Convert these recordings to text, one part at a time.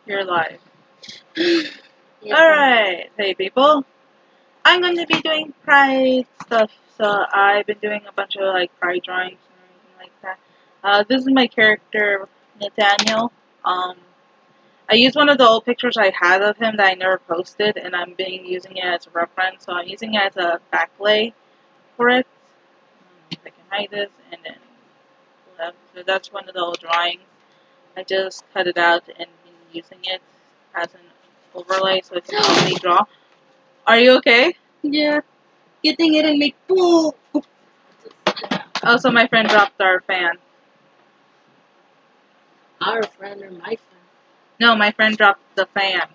You're live. Yes, Alright, hey people. I'm going to be doing pride stuff. So I've been doing a bunch of like pride drawings and everything like that. This is my character, Nathaniel. I used one of the old pictures I had of him that I never posted, and I'm been using it as a reference. So I'm using it as a backlay for it. If I can hide this, and then so that's one of the old drawings. I just cut it out and been using it as an overlay so it can help me draw. Are you okay? Yeah. Getting it and make boom. Also, my friend dropped our fan. Our friend or my friend? No, my friend dropped the fan.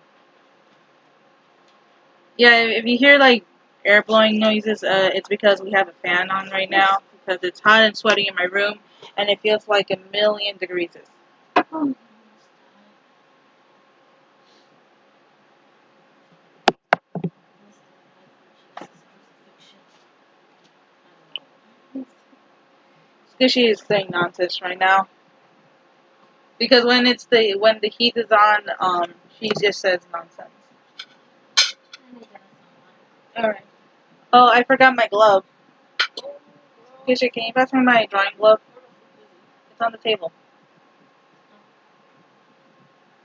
Yeah, if you hear like air blowing noises, it's because we have a fan on right now because it's hot and sweaty in my room and it feels like 1,000,000 degrees. Oh. Squishy is saying nonsense right now because when the heat is on, she just says nonsense. All right. Oh, I forgot my glove. Squishy, can you pass me my drawing glove? It's on the table.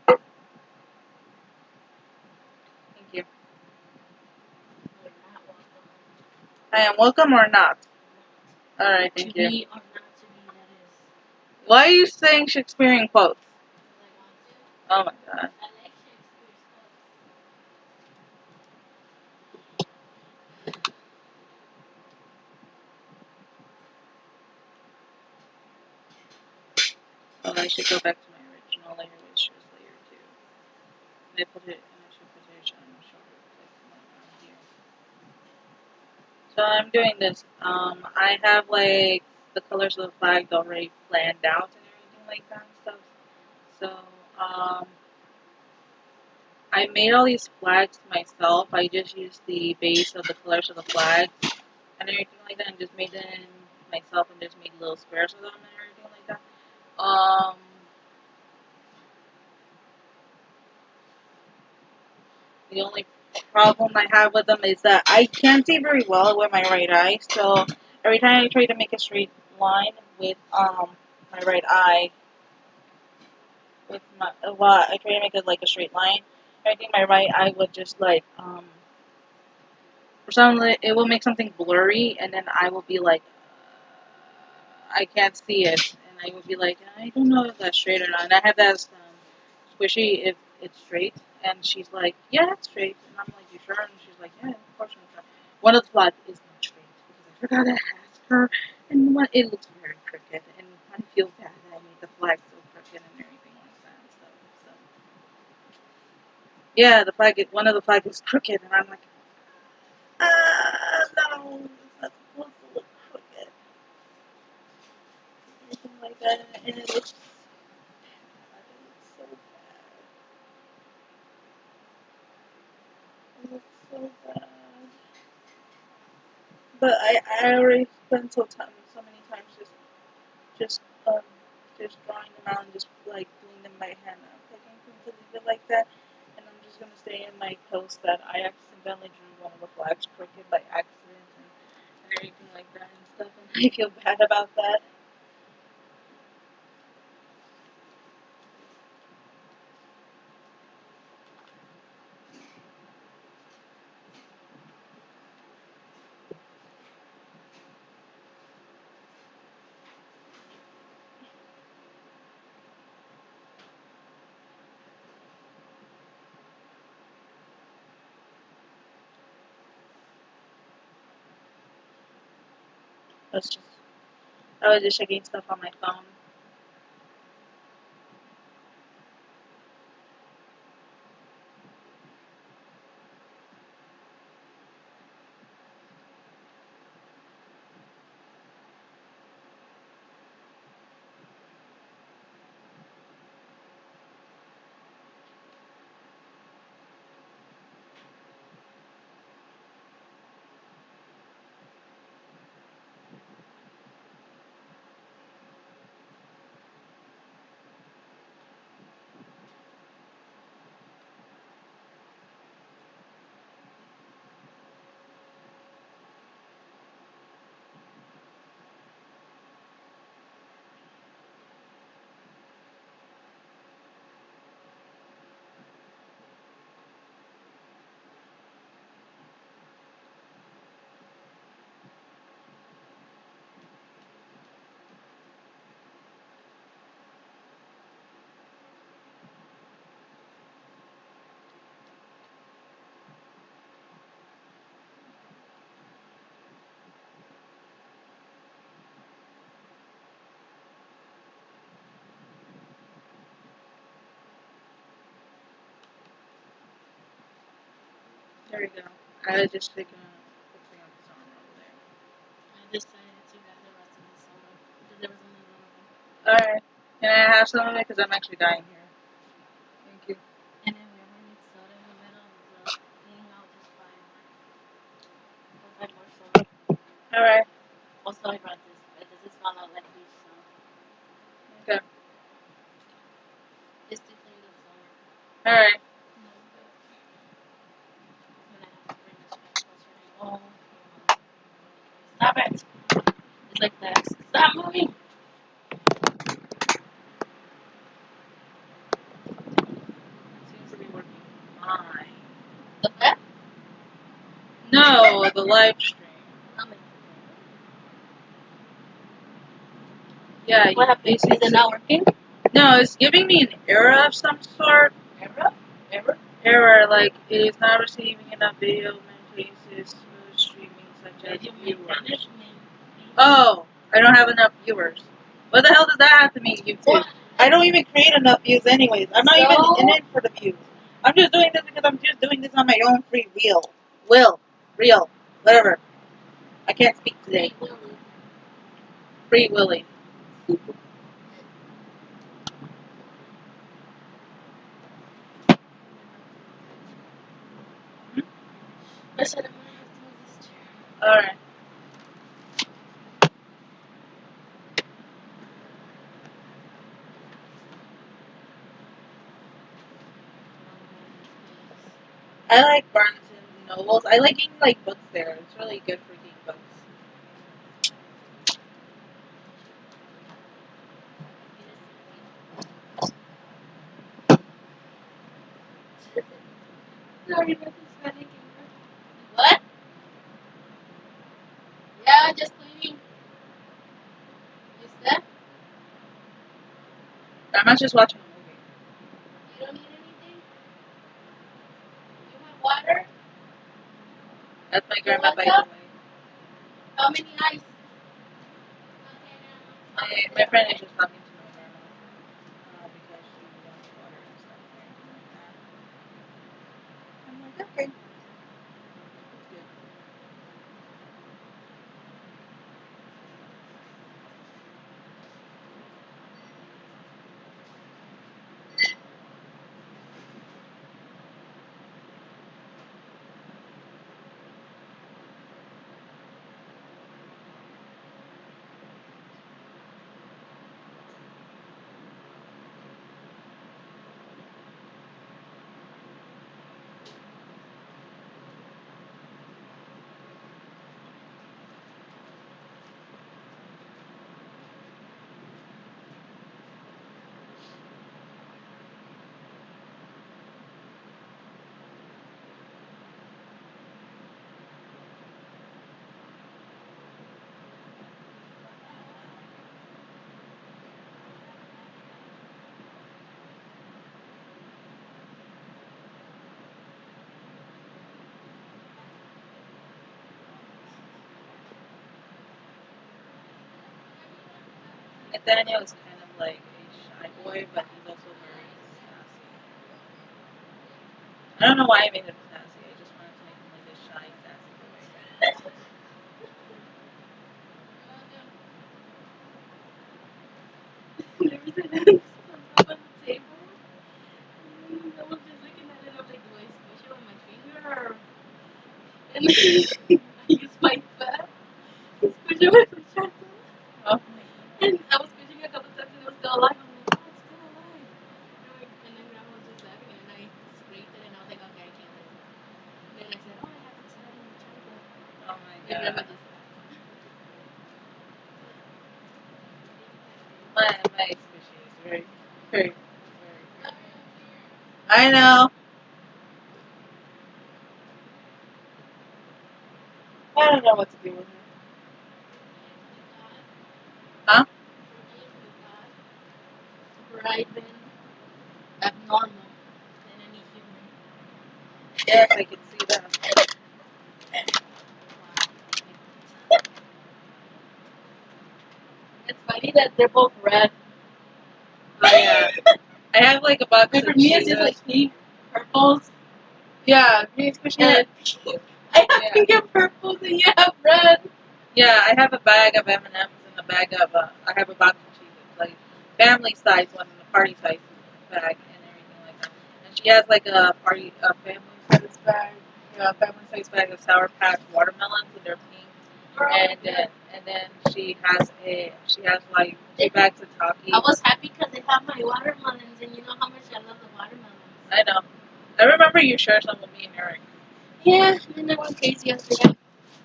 Thank you. I am welcome or not? Alright, thank you. To be or not to be, that is. Why are you saying Shakespearean quotes? Oh my god. Oh, I should go back to my original layer, which was layer 2. And I should put it on my shoulder, like around here. So I'm doing this. I have like the colors of the flag already planned out and everything like that and stuff. So, I made all these flags myself. I just used the base of the colors of the flags and everything like that, and just made them myself, and just made little squares of them and everything like that. The only problem I have with them is that I can't see very well with my right eye. So every time I try to make a straight line with my right eye, I try to make it like a straight line. I think my right eye would just like for some it will make something blurry, and then I will be like I can't see it, and I will be like I don't know if that's straight or not. And I have that Squishy if it's straight, and she's like yeah it's straight, and I'm like you sure? And she's like yeah of course I'm sure. One of the flags is not straight because I forgot to ask her, and it looks very crooked, and I feel bad that I made the flag so crooked and everything like that and stuff. So yeah, one of the flags is crooked, and I'm like no, it's not supposed to look crooked. Anything like that, and it looks so bad. It looks so bad. But I already spent so many times just um just drawing them out and just like doing them by hand. I'm taking to leave it like that, and I'm just gonna say in my post that I accidentally drew one of the flags crooked by accident and everything like that and stuff, and I feel bad about that. That's just I was just checking stuff on my phone. There we go. I just taken fixing up the song over there. I decided to get the rest of the soda because there was only one of them. Alright. Can I have some of it? Because I'm actually dying here. Thank you. And then whenever I need soda in the middle of the thing, I'll just buy more. I'll buy more soda. Alright. Also, I brought this, but this is fall out like this, so Okay. it's to clean the floor. Alright. No, but I'm gonna have to bring this back closer to you. Oh, come on. Stop it! It's like that. Stop moving! Seems to be working fine. The what? No, the live stream. I'll make Yeah, What happened? Is it not working? No, it's giving me an error of some sort. Error? Error? Error, like it is not receiving enough video in cases smooth streaming such as Video viewers. management. Oh, I don't have enough viewers. What the hell does that have to mean, YouTube? What? I don't even create enough views anyways. I'm not So? even in it for the views. I'm just doing this because I'm just doing this on my own free will. Real. Whatever. I can't speak today. Free willy. I said I'm gonna have to move this chair. Alright. I like Barnes and Nobles. I like getting like books there. It's really good for getting books. Sorry about this panic. What? Yeah, just cleaning. You said? I'm not just watching a movie. You don't need anything? You have water? That's my You grandma, want by the some? way. How many ice? My friend is just talking to my grandma because she wants water and stuff and everything like that. I'm like, okay. That's good. Nathaniel is kind of like a shy boy, but he's also very sassy. I don't know why I made him sassy. I just wanted to make him like a shy, sassy boy. There was an ice on the table. I was just looking at it. I was like, do I squish it with my finger or? And I used my butt to squish it with my shackle. Oh. And I was squishing it a couple times and it was still alive. I'm like, oh, it's still alive. And then Grandma was just laughing and I scraped it and I was like, okay, I can't let it go. Then I said, oh, I have to study in China. Oh my And Grandma god. just laughed. My squishy is very. I know. I don't know what to do with her. Huh? Surprising, abnormal than any human. Yes, I can see that. Wow. It's funny that they're both red. Oh yeah. I have like a box And of for me, it's just Cheetos. like pink, purples, Yeah, green squishy. And I have Yeah. pink and purple, and you have red. Yeah, I have a bag of M&Ms and a bag of, I have a box of Cheez-Its, like family size one and a party size bag and everything like that. And she has like a family size bag, family size bag of Sour Patch watermelons and they're pink. And then she has like 2 bags of Takis. I was happy because they have my watermelons, and you know how much I love the watermelons. I know. I remember you shared some with me and Eric. Yeah, and I went crazy after that.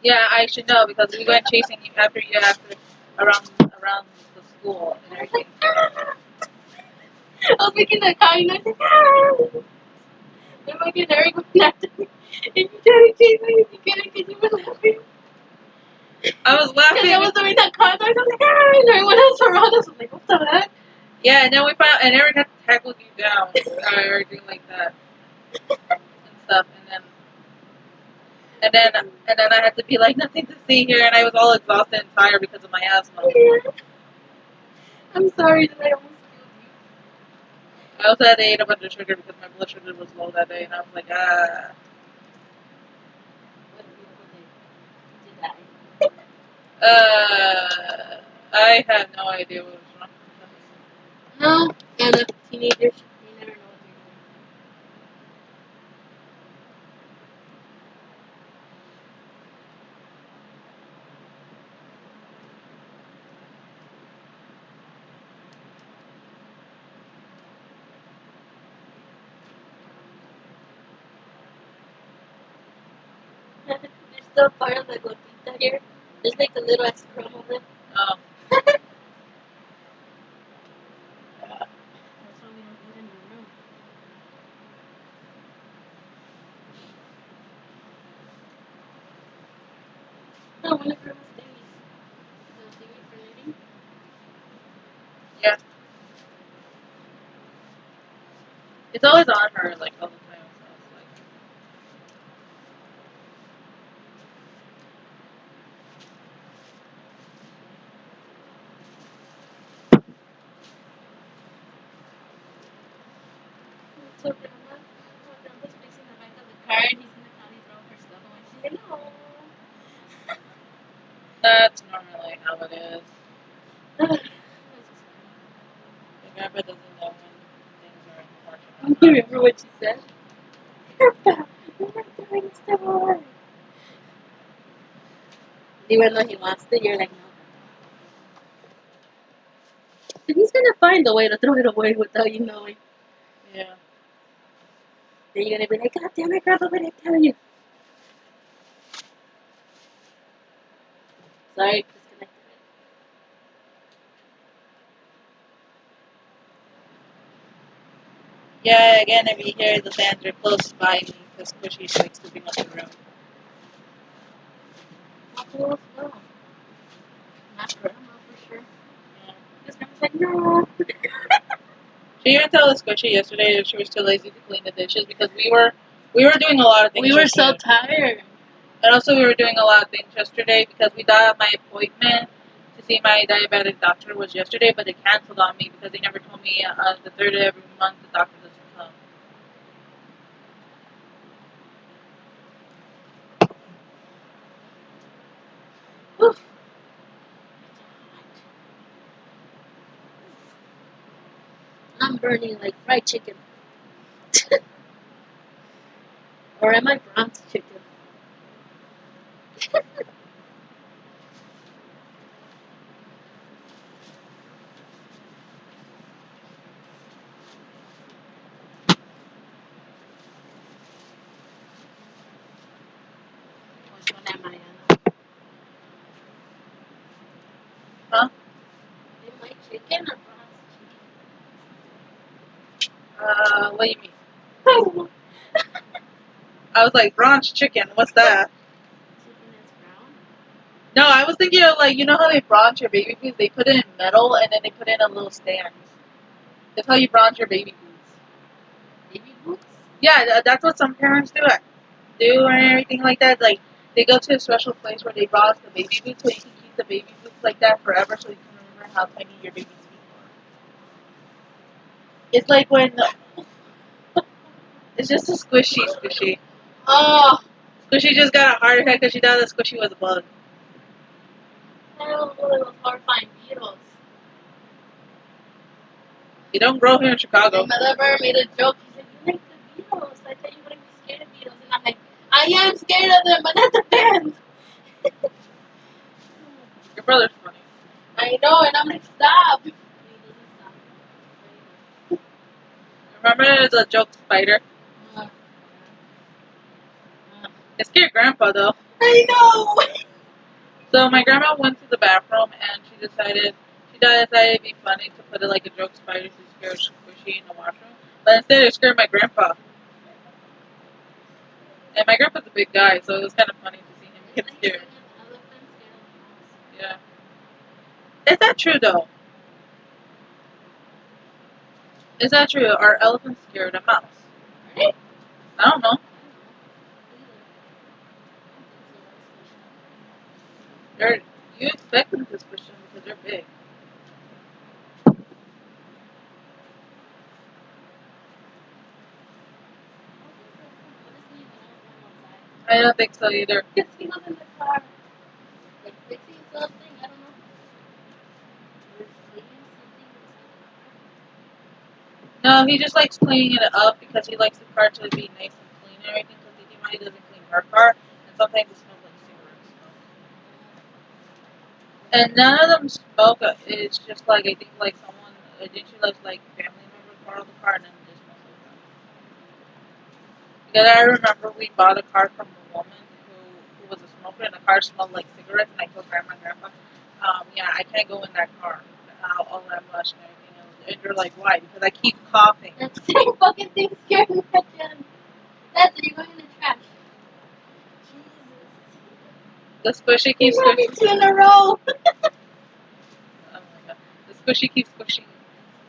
Yeah, I should know because we went chasing you after around the school and I was like, everything. ah! I was making the car, and I was like, ah! And my kid Eric was after me, and you tried to chase me, and you couldn't because you were laughing. I was laughing. Because I was doing that car noise, I was like, ah! And everyone else around us was like, what the heck? Yeah, and then and Eric had to tackle you down or doing like that and stuff, and then I had to be like nothing to see here, and I was all exhausted and tired because of my asthma. Yeah. I'm sorry that I almost killed you. I also had to eat a bunch of sugar because my blood sugar was low that day, and I was like, ah. What a beautiful day to die. I had no idea what was wrong with No, and teenagers, you never know what they're doing. There's still part of the gotita here. There's like a little extra crumb of it. Oh. That's why we don't eat in the room. No, one of grandma's thingies. The thingy for knitting. Yeah. It's always on her, like, all the time, so it's like... So grandma's fixing the back of the car and he's gonna probably throw her stuff away. She's like, no. That's normally how it is. That's just The grandpa doesn't know when things are important or funny. not. You remember what she said? Grandpa, you're not doing stuff. Even though he wants to, you're like, no. And he's gonna find a way to throw it away without you knowing. Yeah. Then you're gonna be like, God damn it, Grandpa, what did I tell you? Sorry, disconnected it. Yeah, again, if you hear the fans are close by me, because Squishy's like sleeping on the room. Oh, no. Not Grandma for sure. Yeah. Because Grandma's like, no. She even told Squishy yesterday that she was too lazy to clean the dishes because we were doing a lot of things. We were so yesterday. tired. And also we were doing a lot of things yesterday because we thought my appointment to see my diabetic doctor was yesterday, but they canceled on me because they never told me the third of every month the doctor doesn't come. Whew. I'm burning like fried chicken. Or am I bronze chicken? Which one am I, Anna? Huh? Am I chicken or bronze What do you mean? chicken? I was like, bronze chicken, what's that? Chicken is brown? No, I was thinking of like, you know how they bronze your baby boots? They put it in metal and then they put it in a little stand. That's how you bronze your baby boots. Baby boots? Yeah, that's what some parents do and everything like that. Like, they go to a special place where they bronze the baby boots so you can keep the baby boots like that forever so you can remember how tiny your baby's feet were. It's like when... It's just a squishy. Oh, Squishy just got a heart attack because she thought that Squishy was a bug. hell, those horrifying beetles. You don't grow here in Chicago. And my lover made a joke. He said, "You like the beetles? I thought you wouldn't be scared of beetles." And I'm like, "I am scared of them, but not the fans." Your brother's funny. I know, and I'm like, "Stop." And he doesn't stop. Remember the joke spider? Uh, It scared Grandpa though. I know. So my grandma went to the bathroom and she decided it'd be funny to put it like a joke spider to scare Squishy in the washroom. But instead it scared my grandpa. And my grandpa's a big guy, so it was kind of funny to see him get scared. Yeah. Is that true though? Is that true? Are elephants scared of mouse? Right? I don't know. They're you expect them to squish them because they're big. I don't think so either. Because he was in the car, like fixing something, I don't know. Or cleaning something. No, he just likes cleaning it up because he likes the car to be nice and clean and everything. Because Didi Mai doesn't clean her car, and sometimes it smells like cigarette smoke. And none of them smoke. It's just like I think like someone literally like family members borrow the car and then just smells like that. Because I remember we bought a car from a woman who was a smoker, and the car smelled like cigarettes. And I told Grandma and Grandpa, yeah, I can't go in that car. All that much and everything else. And they're like, why? Because I keep coughing. That same fucking thing scared me again. Dad, are you going in the trash? The squishy You keeps got me squishing. two in a row. Oh my god. The squishy keeps squishing.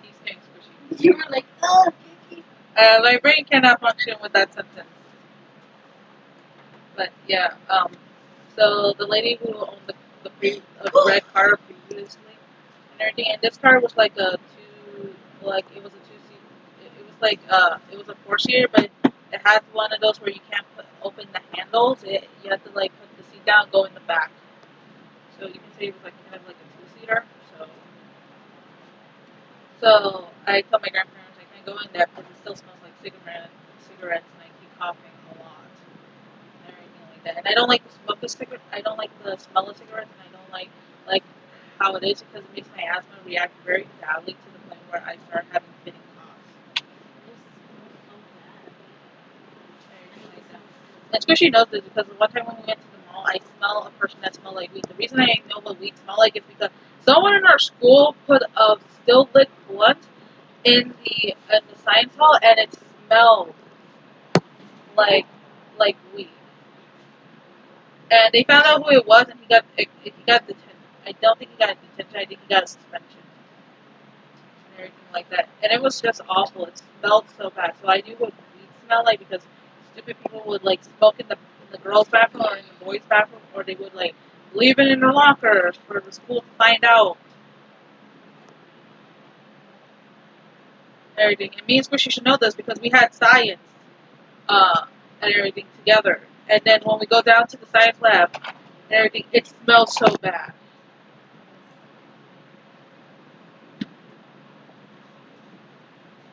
He's saying squishy. You were like, oh, Kiki. My brain cannot function with that sentence. But yeah, so the lady who owned the red car previously and everything, and this car was like a it was a two-seat, it was like, it was a four-seater, but it had one of those where you can't open the handles, you have to like put the seat down and go in the back. So you can say it was like kind of like a two-seater, so I told my grandparents I can't go in there because it still smells like cigarettes, and I keep coughing a lot and everything like that. And I don't like the smoke of cigarettes. I don't like the smell of cigarettes, and I don't like how it is because it makes my asthma react very badly to the point where I start having fitting coughs. And Squishy knows this because one time when we went to the mall, I smell a person that smelled like weed. The reason I know what weed smell like is because someone in our school put a still lit blunt in the science hall, and it smelled like weed. And they found out who it was, and he got detention. I don't think he got detention. I think he got a suspension and everything like that. And it was just awful. It smelled so bad. So I knew what weed smelled like because stupid people would like smoke in the girls' bathroom or in the boys' bathroom, or they would like leave it in their lockers for the school to find out. And everything. And me and Squishy should know this because we had science and everything together. And then when we go down to the science lab and everything, it smells so bad.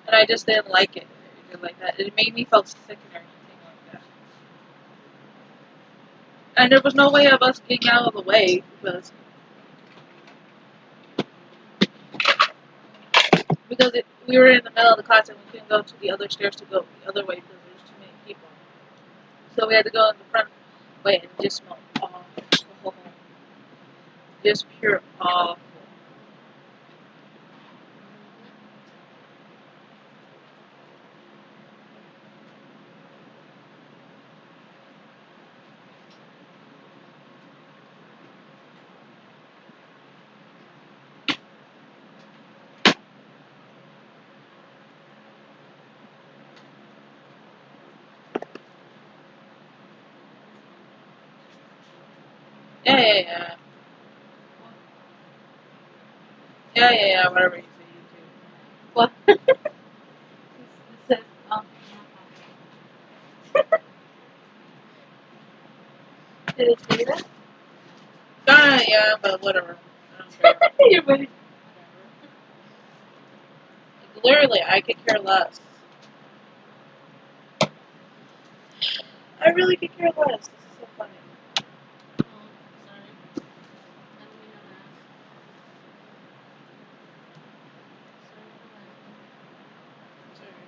And I just didn't like it. Anything like that. It made me feel sick and everything like that. And there was no way of us getting out of the way because we were in the middle of the class and we couldn't go to the other stairs to go the other way because there was too many people. So we had to go in the front way and just smell awful. Just pure awful. Yeah. Yeah, whatever you say, you too. What? It says, yeah, but whatever. I don't care. Your buddy. Like, literally, I could care less. I really could care less. This is so funny. Oh, sorry. I didn't mean to laugh. Sorry for laughing. Sorry.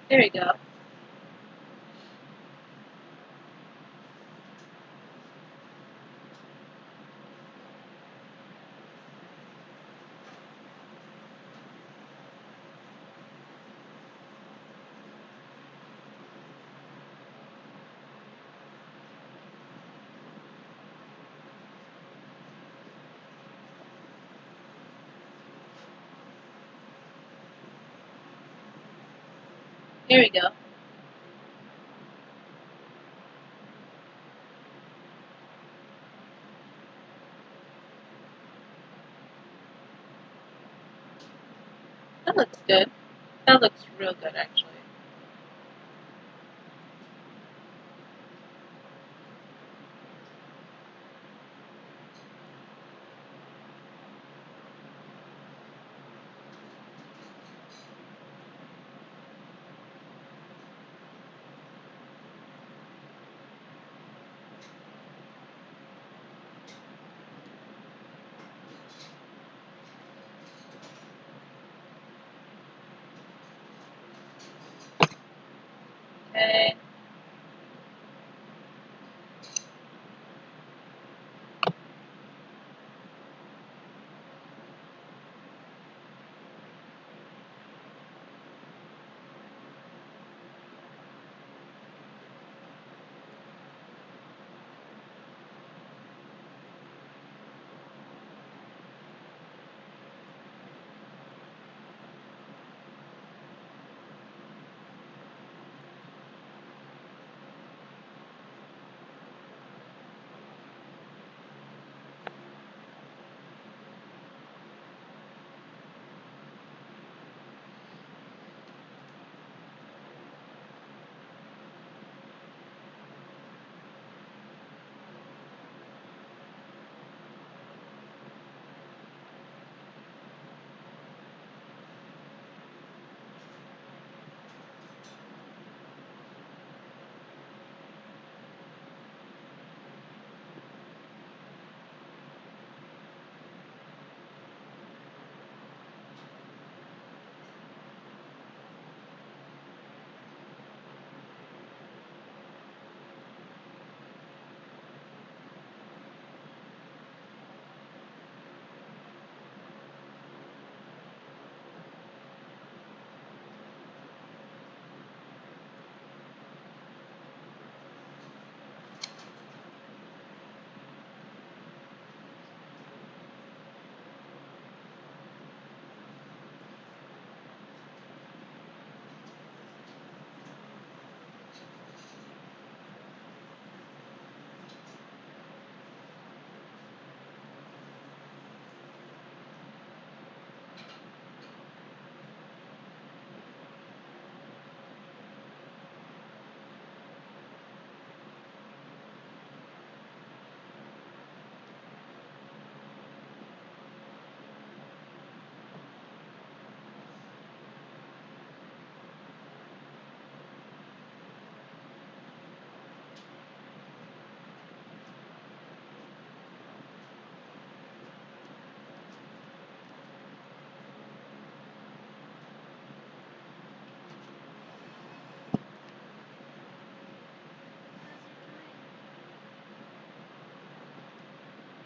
There you go. There we go. That looks good. That looks real good, actually.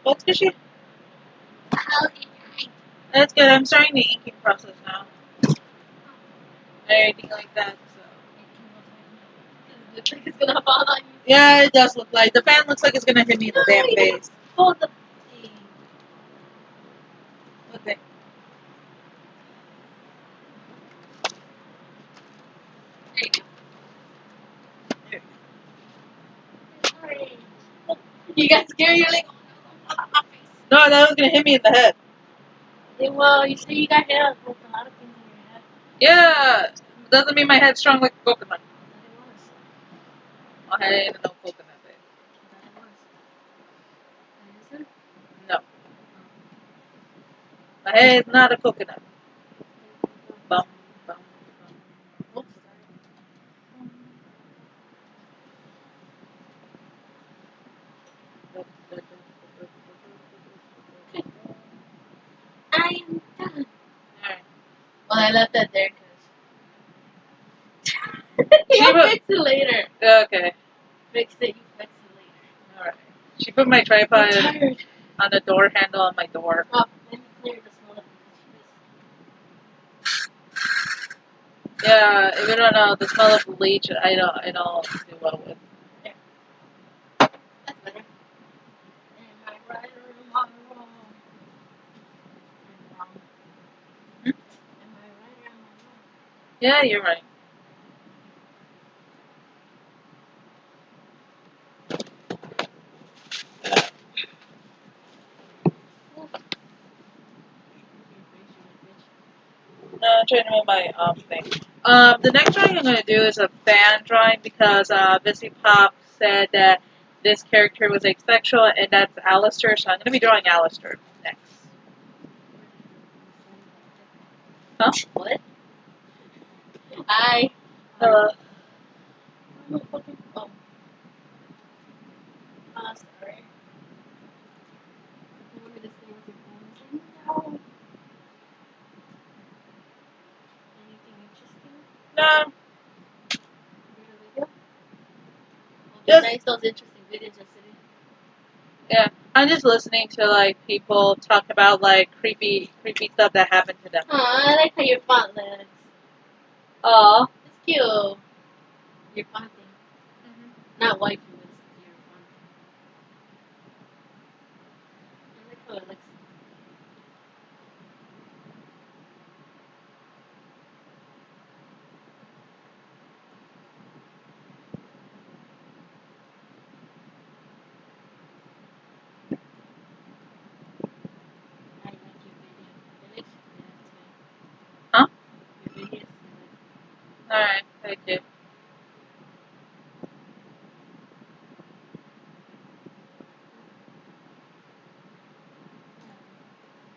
What's good? How did That's good. I'm starting the inking process now. Anything like that. So. it looks like it's gonna fall on you? Yeah, it does look like the fan looks like it's gonna hit me in the damn face. Hold the thing. Okay. There you go. Here. Sorry. Oh, you got scared. You're like, oh no, don't fall on my face. No, that was gonna hit me in the head. Well, you say you got hit with a lot of things in your head. Yeah, doesn't mean my head's strong like a coconut. It was. My head ain't no coconut, babe. It was. Is it? No, my head's not a coconut. Bum, bum, Oops, bum. I am done. Alright. Well, I left that there because She you'll put- fix it later. Okay. Fix it, you fix it later. Alright. She put my I'm tripod tired. on the door handle on my door. Oh, let me clear the smell of Yeah, if you don't know, the smell of bleach, I don't do well with. That's better. Am I right or am I wrong? I'm wrong. Hmm? Am I right or am I wrong? Yeah, you're right. No, I'm trying to move my thing. The next drawing I'm going to do is a fan drawing because Missy Pop said that this character was asexual, and that's Alistair, so I'm going to be drawing Alistair next. Huh? What? I. Hello. Oh. Sorry. You want me to stay with your phone? No. Anything interesting? No. Read a video? Well, Yes. besides those interesting videos yesterday. Yeah, I'm just listening to like people talk about like creepy stuff that happened to them. Aw, I like how your font looks. Aw. It's cute. Your font thing. Not white people, it's your font. I like how it looks. I like your video. Finish? Yeah, Huh? it's good. Your video is good. Alright, thank you.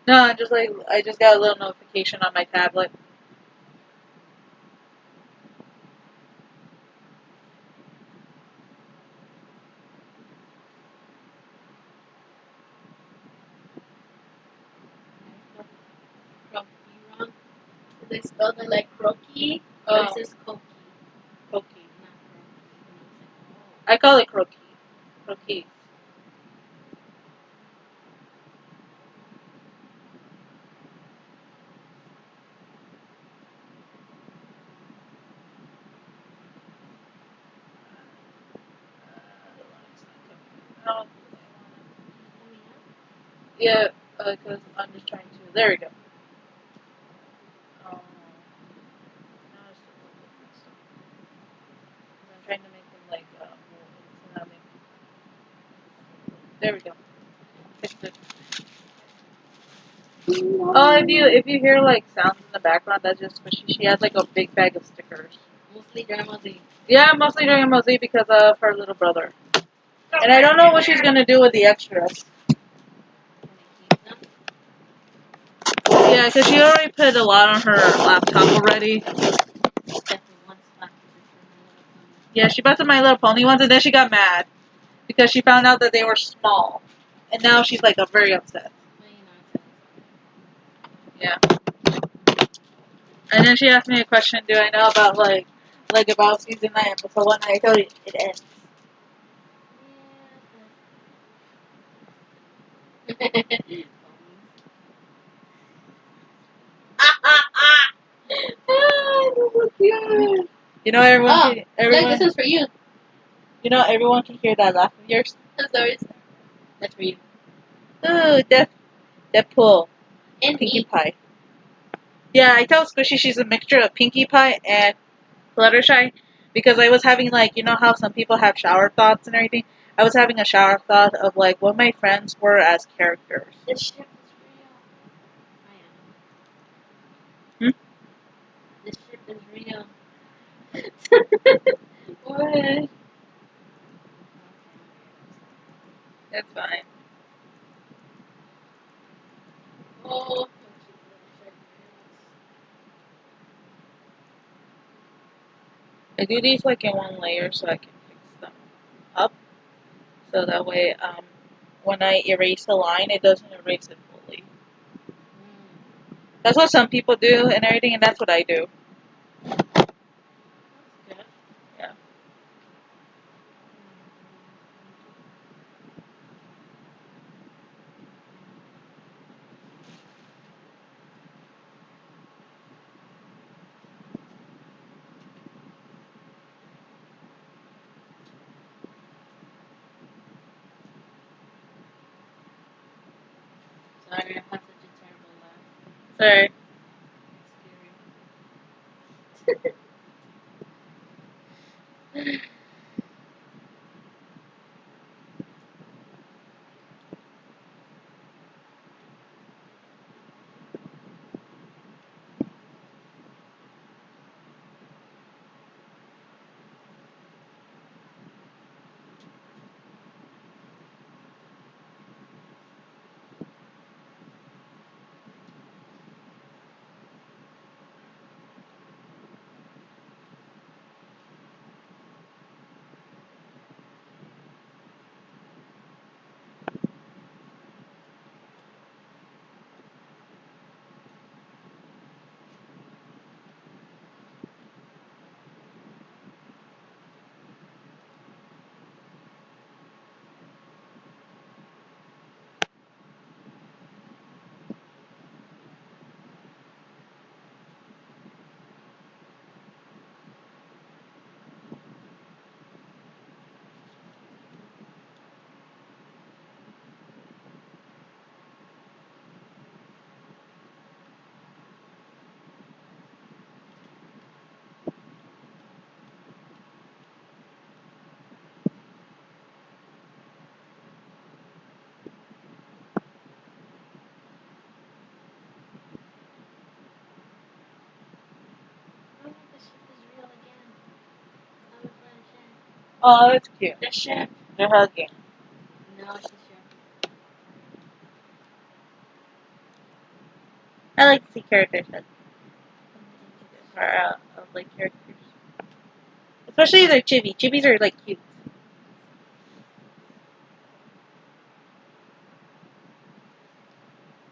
No, I just got a little notification on my tablet. Croaky wrong. They spelled it like croaky Oh. versus cokie. Croaky. Not croaky. I call it croaky. Croaky. Oh, yeah, because I'm just trying to. There we go. Now it's still a little bit messed up. I'm trying to make them like more intimate. There we go. Fixed it. Oh, if you hear like sounds in the background, that's just because she has like a big bag of stickers. Mostly Grandma Z. Yeah, mostly doing Mosey because of her little brother. And I don't know what she's gonna do with the extras. Yeah, because she already put a lot on her laptop already. Yeah, she bought some My Little Pony ones, and then she got mad because she found out that they were small, and now she's like very upset. Yeah. And then she asked me a question: do I know about like about season 9, episode 1? And I told her it ends. You know everyone Oh, can Doug, everyone this is for you. you know everyone can hear that laugh of yours. I'm sorry. That's for you. Ooh, Deadpool. And Pinkie me. Pie. Yeah, I tell Squishy she's a mixture of Pinkie Pie and Fluttershy because I was having like you know how some people have shower thoughts and everything. I was having a shower thought of like what my friends were as characters. This ship is real. I am. Hmm? This ship is real. What? That's fine. Oh. I do these like in one layer so I can fix them up. So that way, when I erase the line, it doesn't erase it fully. That's what some people do and everything, and that's what I do. Good. Yeah. Sorry, I have such a terrible laugh. Sorry. Scary. Oh, the ship is real again. I'm in front of the ship. Oh, that's cute. The ship. They're hugging. No, it's the ship. I like to see characters that are of like characters, especially if they're chibi. Chibis are like cute.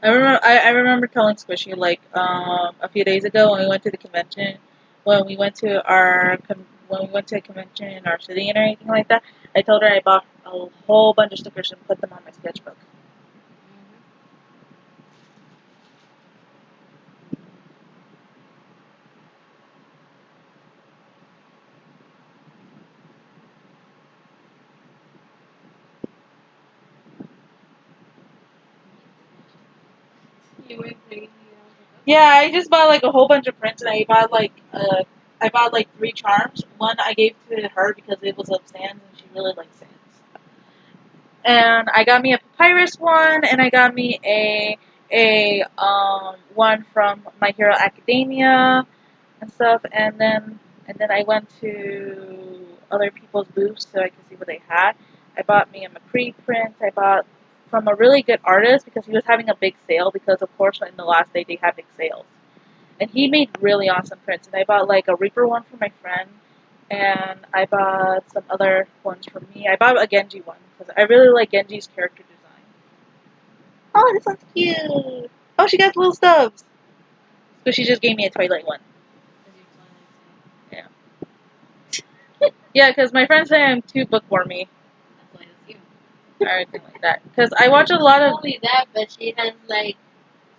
I remember telling Squishy like a few days ago when we went to the convention, when we went to a convention in our city and everything like that. I told her I bought a whole bunch of stickers and put them on my sketchbook. You went crazy. Yeah, I just bought like a whole bunch of prints and I bought like 3 charms. One I gave to her because it was of Sans and she really likes Sans. And I got me a papyrus one, and I got me a one from My Hero Academia and stuff. And then I went to other people's booths so I could see what they had. I bought me a McCree print. I bought from a really good artist because he was having a big sale because of course in the last day they have big sales. And he made really awesome prints. And I bought like a Reaper one for my friend, and I bought some other ones for me. I bought a Genji one because I really like Genji's character design. Oh, this one's cute. Oh, she got little stubs. So she just gave me a Twilight one. Yeah. Yeah, because my friends say I'm too bookwormy. That's why it's you. everything like that. Because I watch a lot Not of. only that, but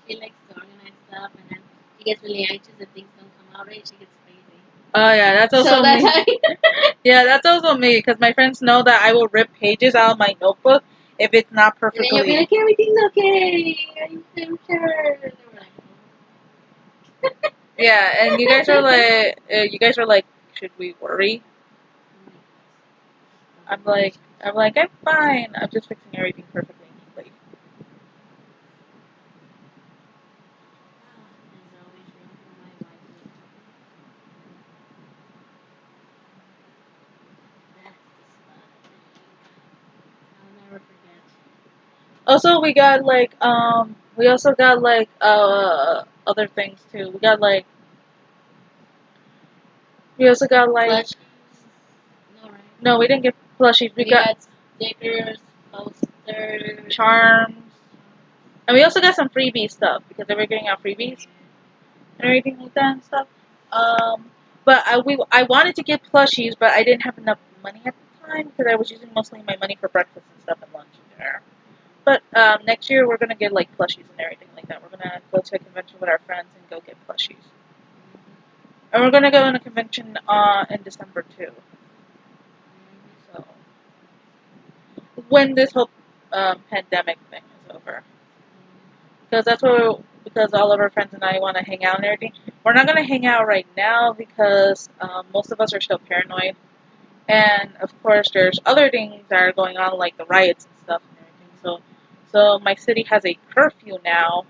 she likes to organize stuff, and then she gets really anxious if things don't come out right. She gets crazy. Oh yeah, that's So also that's me. how. Yeah, that's also me. Because my friends know that I will rip pages out of my notebook if it's not And then you'll be perfectly. like, everything's okay. I'm sure. And then we're like, Yeah, and you guys are like, should we worry? I'm like, I'm fine. I'm just fixing everything perfectly neatly. there's always room for my wife. That's the spot. I'll never forget. Also, we also got like other things too. We also got like Plushies. No, right? no, we didn't get plushies. We We got got stickers, posters. charms, and we also got some freebie stuff because they were giving out freebies and everything like that and stuff. Um, but I wanted to get plushies, but I didn't have enough money at the time because I was using mostly my money for breakfast and stuff and lunch and dinner. But next year we're gonna get like plushies and everything like that. We're gonna go to a convention with our friends and go get plushies. And we're gonna go on a convention in December too. So when this whole pandemic thing is over, because because all of our friends and I want to hang out and everything. We're not gonna hang out right now because most of us are still paranoid, and of course there's other things that are going on like the riots and stuff and everything. So my city has a curfew now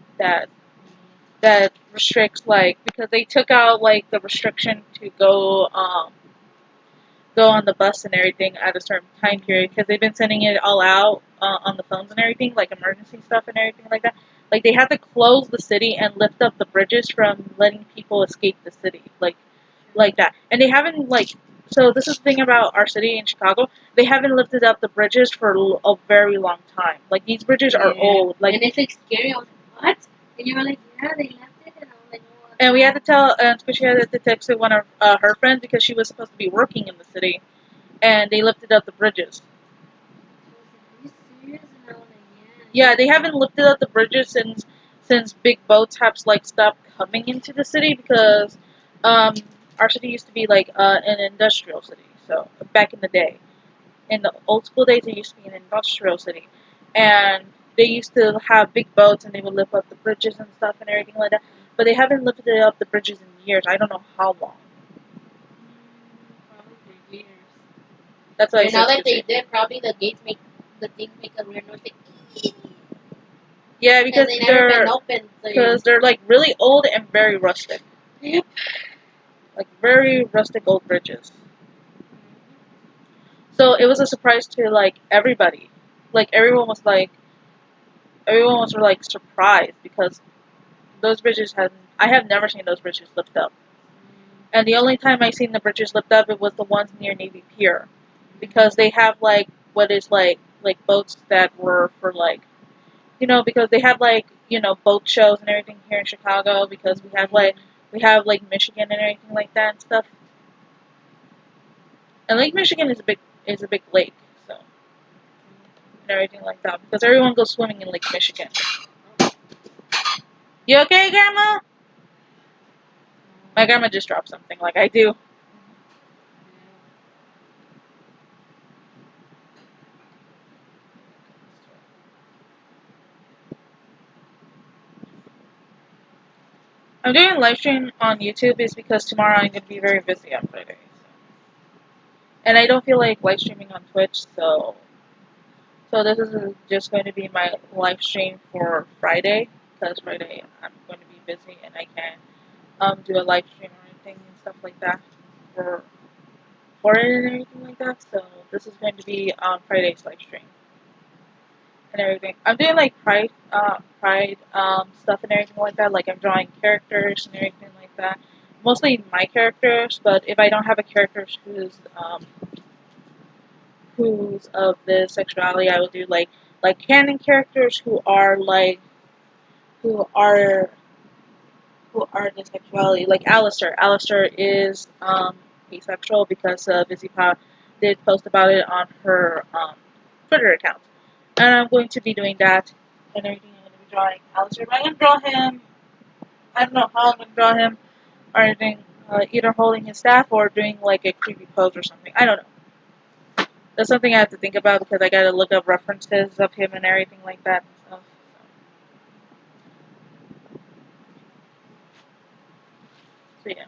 that restricts like because they took out like the restriction to go on the bus and everything at a certain time period because they've been sending it all out on the phones and everything, like emergency stuff and everything like that. Like they had to close the city and lift up the bridges from letting people escape the city, like that. And they haven't like. So this is the thing about our city in Chicago. They haven't lifted up the bridges for a very long time. Like these bridges are old. Like and it's like scary. I was like, what? And you were like, yeah, they left it. And I was like, oh, and we had to tell, especially had to text one of her friends because she was supposed to be working in the city, and they lifted up the bridges. she was like, are you serious? And I was like, Yeah, they haven't lifted up the bridges since big boats have like stopped coming into the city because um, our city used to be like an industrial city. So back in the day, in the old school days, it used to be an industrial city, and they used to have big boats and they would lift up the bridges and stuff and everything like that. But they haven't lifted up the bridges in years. I don't know how long. probably for years. That's why I And said now that they Sushi. did, probably the things make a weird noise like, Yeah, because they never been open. So they're like really old and very rustic, yep. like very rustic old bridges. So it was a surprise to like everybody. Like everyone was like surprised because those bridges had I have never seen those bridges lift up. And the only time I seen the bridges lift up it was the ones near Navy Pier. Because they have like what is like boats that were for like because they have like, boat shows and everything here in Chicago because we have like Michigan and everything like that and stuff. And Lake Michigan is a big lake, so and everything like that because everyone goes swimming in Lake Michigan. You okay, Grandma? My grandma just dropped something like I do. I'm doing a live stream on YouTube is because tomorrow I'm going to be very busy on Friday. So. And I don't feel like live streaming on Twitch, so this is just going to be my live stream for Friday because Friday I'm going to be busy and I can't do a live stream or anything and stuff like that for for it and everything like that. So this is going to be on Friday's live stream and everything. I'm doing like pride stuff and everything like that. Like I'm drawing characters and everything like that. Mostly my characters, but if I don't have a character who's of this sexuality, I will do like canon characters who are who are the sexuality. Like Alistair. Alistair is asexual because Busy Pop did post about it on her Twitter account. And I'm going to be doing that and everything. I'm going to be drawing Alistair. I'm going to draw him. I don't know how I'm going to draw him, or anything. Either holding his staff or doing like a creepy pose or something. I don't know. That's something I have to think about because I got to look up references of him and everything like that and stuff. So yeah.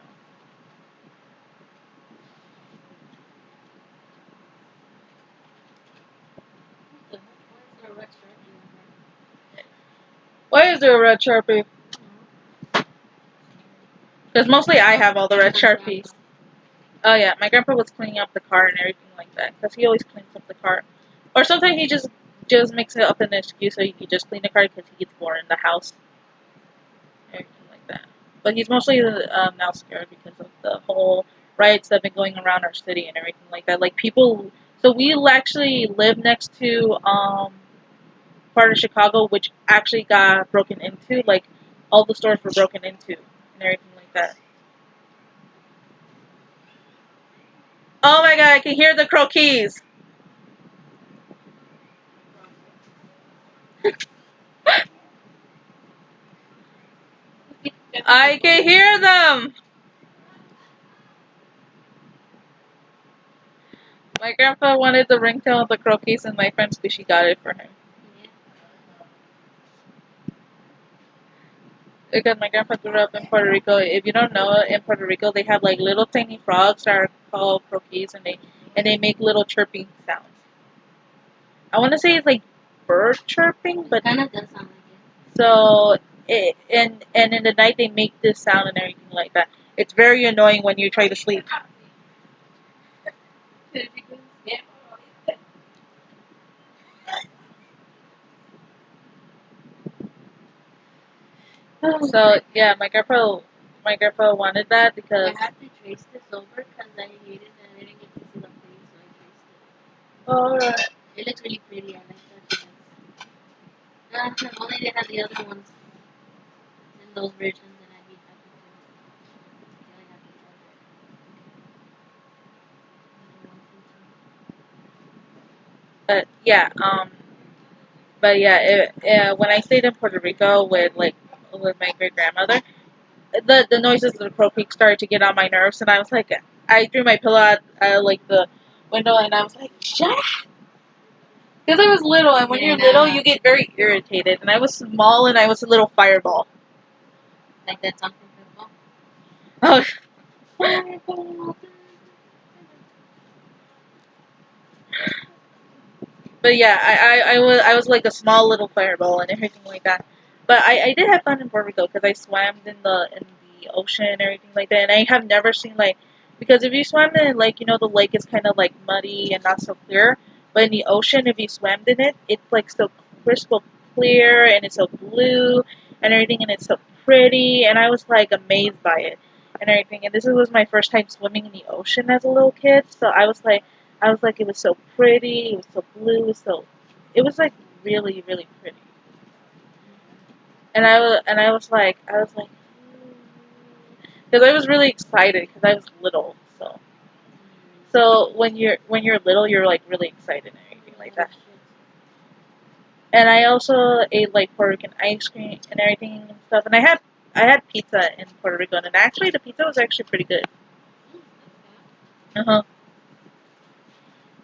What the heck? Why is there a red Sharpie in Why is there a red Sharpie? there? Because mostly I have all the red Someone's Sharpies. Oh yeah, my grandpa was cleaning up the car and everything like that. Because he always cleans up the car. Or sometimes he just makes it up an excuse so he can just clean the car because he gets bored in the house. Everything like that. But he's mostly now scared because of the whole riots that have been going around our city and everything like that. Like people, so we actually live next to part of Chicago which actually got broken into. Like all the stores were broken into and everything like that. Oh my god, I can hear the croquis. I can hear them. My grandpa wanted the ringtone of the croquis, and my friend Squishy got it for him. Yeah. Because my grandpa grew up in Puerto Rico. If you don't know, in Puerto Rico they have like little tiny frogs that are called croquis, and they make little chirping sounds. I want to say it's like bird chirping, but Kind of does sound like so and in the night they make this sound and everything like that. It's very annoying when you try to sleep. it. Yeah. So yeah, my grandpa wanted that because I have to trace this over because I hated that I didn't get to see the face, so oh I traced it. It looks really pretty. I like that. If only they had the other ones in those versions, and I'd be happy to really happy to but yeah when I stayed in Puerto Rico with my great grandmother, the noises of the crow creek started to get on my nerves, and I was like, I threw my pillow at like the window, and I was like, shut up, because I was little, and when you're little, you get very irritated, and I was small, and I was a little fireball. like that song from football. Oh, but yeah, I was like a small little fireball and everything like that. But I did have fun in Puerto Rico because I swam in the ocean and everything like that. And I have never seen like because if you swam in like the lake is kind of like muddy and not so clear. But in the ocean, if you swam in it, it's like so crystal clear and it's so blue and everything, and it's so pretty. And I was like amazed by it and everything. And this was my first time swimming in the ocean as a little kid, so I was like, it was so pretty, it was so blue, it was like really, really pretty. And I was like, because I was really excited because I was little. So when you're little, you're like really excited and everything like that. And I also ate like Puerto Rican ice cream and everything and stuff. And I had pizza in Puerto Rico, and actually the pizza was actually pretty good. Uh huh.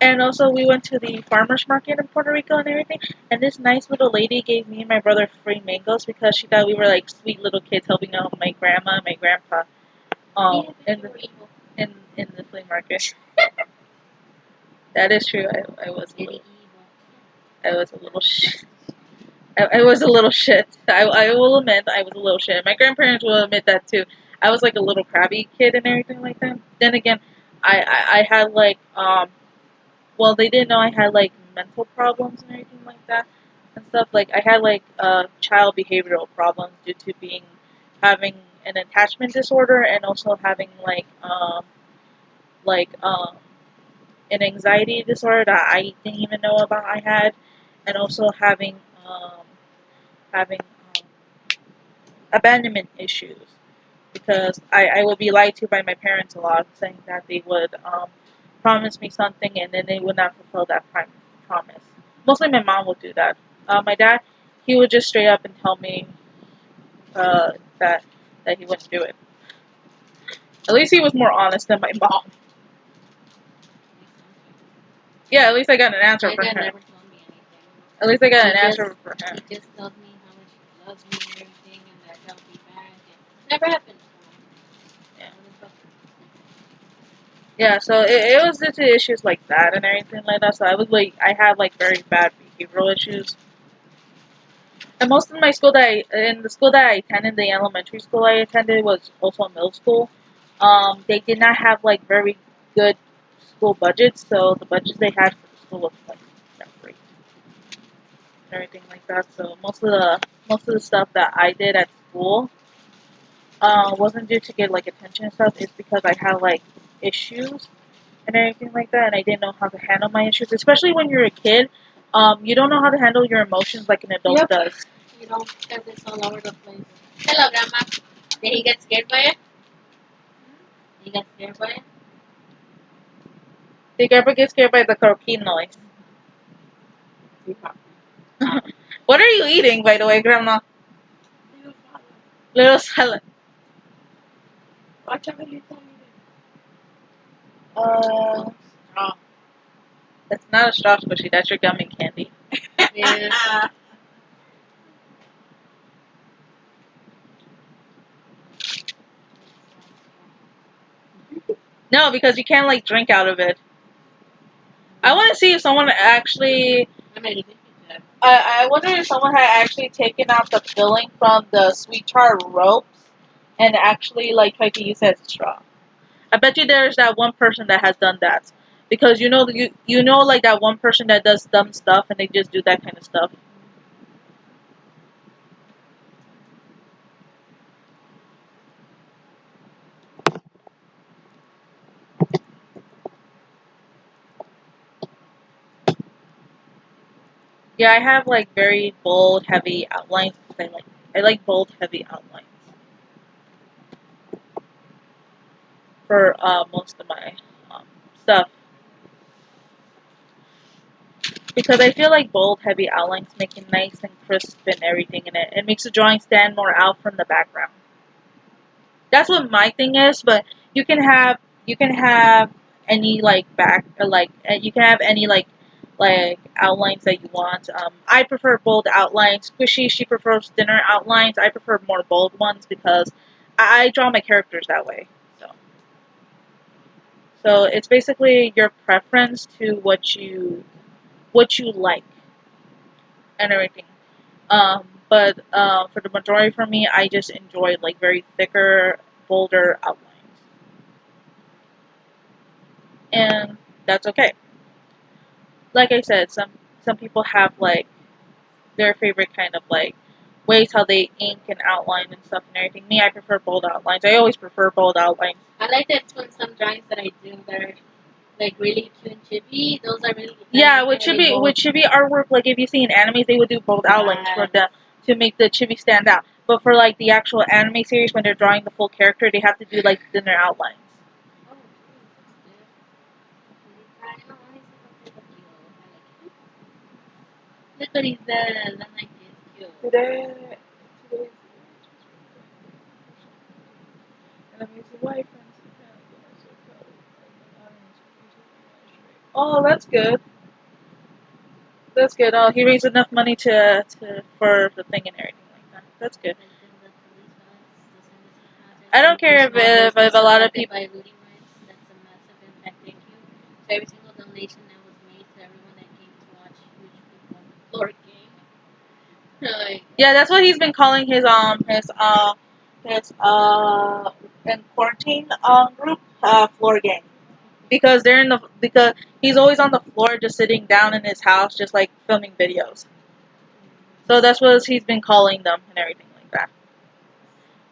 And also, we went to the farmers market in Puerto Rico and everything. And this nice little lady gave me and my brother free mangoes because she thought we were like sweet little kids helping out my grandma and my grandpa in the flea market. That is true. I was a little shit. I was a little shit. I will admit I was a little shit. My grandparents will admit that too. I was like a little crabby kid and everything like that. Then again, I had like well, they didn't know I had like mental problems and everything like that and stuff. Like I had like child behavioral problems due to having an attachment disorder and also having like an anxiety disorder that I didn't even know about I had, and also having abandonment issues because I would be lied to by my parents a lot, saying that they would promise me something and then they would not fulfill that promise. Mostly my mom would do that. My dad, he would just straight up and tell me uh, that that he wouldn't do it. At least he was more honest than my mom. Yeah, at least I got an answer My from dad him. never told me anything. At least I got He an just answer from him. he just told me how much he loves me and everything, and that I'll be back. And never happened. Yeah. So, Yeah, so it was due to issues like that and everything like that. So I had like very bad behavioral issues. And most of my school in the school that I attended, the elementary school I attended was also a middle school. They did not have like very good school budgets, so the budgets they had for the school was like not great and everything like that. So most of the stuff that I did at school wasn't due to get like attention and stuff. It's because I had like issues and everything like that, and I didn't know how to handle my issues, especially when you're a kid. You don't know how to handle your emotions like an adult Yep. does. you know, because it's all over the place. Hello, Grandma. Did he get scared by it? He got scared by it? Did you ever get scared by the croaking noise? What are you eating, by the way, Grandma? Little salad. Watch out when you tell me Uh, that. that's not a straw squishy. That's your gummy candy. Yeah. No, because you can't like drink out of it. I want to see if someone actually. I made a video to that. I wonder if someone had actually taken out the filling from the sweet char ropes and actually like tried to use it as a straw. I bet you there's that one person that has done that because you know like that one person that does dumb stuff and they just do that kind of stuff. Yeah, I have like very bold, heavy outlines. I like bold, heavy outlines for most of my stuff because I feel like bold, heavy outlines make it nice and crisp and everything, and it makes the drawing stand more out from the background. That's what my thing is, but you can have any like back or like you can have any like outlines that you want. I prefer bold outlines. Squishy, she prefers thinner outlines. I prefer more bold ones because I draw my characters that way. So it's basically your preference to what you like and everything. But for the majority for me, I just enjoy like very thicker, bolder outlines, and that's okay. Like I said, some people have like their favorite kind of like ways how they ink and outline and stuff and everything. Me, I prefer bold outlines. I always prefer bold outlines. I like that when some drawings that I do that are like really cute and chibi. Those are really Yeah, really bold. with chibi artwork, like if you see in animes, they would do bold outlines for Yes. to make the chibi stand out. But for like the actual anime series, when they're drawing the full character, they have to do like thinner outlines. Oh, that's good. Look what he does. I'm like, it's cute. Today, and his wife oh, that's good. That's good. Oh, he raised enough money to for the thing and everything like that. That's good. I don't care if a lot of people. By Ludi Rights, that's a massive impact. Thank you to every single donation that was made to everyone that came to watch Huge People on the Floor game. Like, Yeah, that's what he's been calling his in quarantine group floor gang because they're in the because he's always on the floor just sitting down in his house just like filming videos. So that's what he's been calling them and everything like that.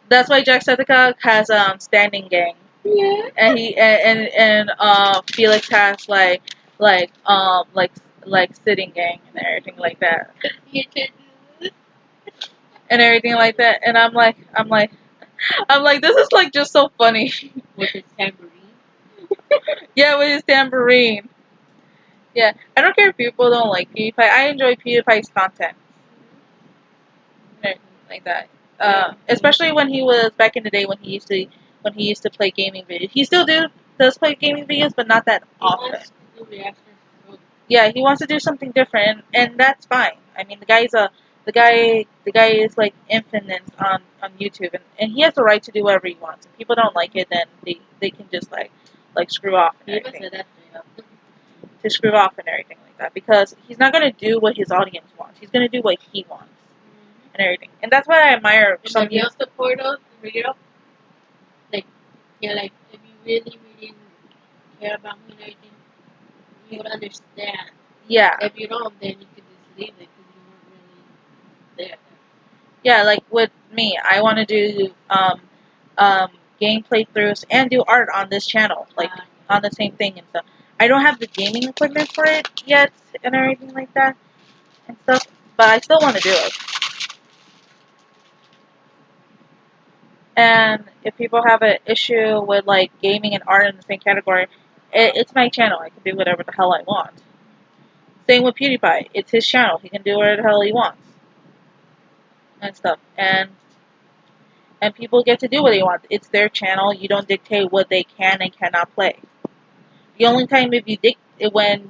That's why Jacksepticeye has standing gang, yeah. and he and Felix has like like sitting gang and everything like that and everything like that. And I'm like this is like just so funny. With his tambourine. Yeah, with his tambourine. Yeah, I don't care if people don't like PewDiePie. I enjoy PewDiePie's content. Like that. Especially when he was back in the day when he used to play gaming videos. He still does play gaming videos, but not that often. Yeah, he wants to do something different, and that's fine. I mean, the guy is like infinite on YouTube, and he has the right to do whatever he wants. If people don't like it, then they can just like screw off and everything. To screw off and everything like that, because he's not gonna do what his audience wants. He's gonna do what he wants and everything, and that's what I admire. Some real support of real, like like if you really care about me and everything, you would understand. Yeah. If you don't, then you could just leave it because you weren't really there. Yeah, like with me, I want to do game playthroughs and do art on this channel, like on the same thing and stuff. I don't have the gaming equipment for it yet and everything like that and stuff, but I still want to do it. And if people have an issue with like gaming and art in the same category, it's my channel. I can do whatever the hell I want. Same with PewDiePie. It's his channel. He can do whatever the hell he wants and stuff. And people get to do what they want. It's their channel. You don't dictate what they can and cannot play. The only time when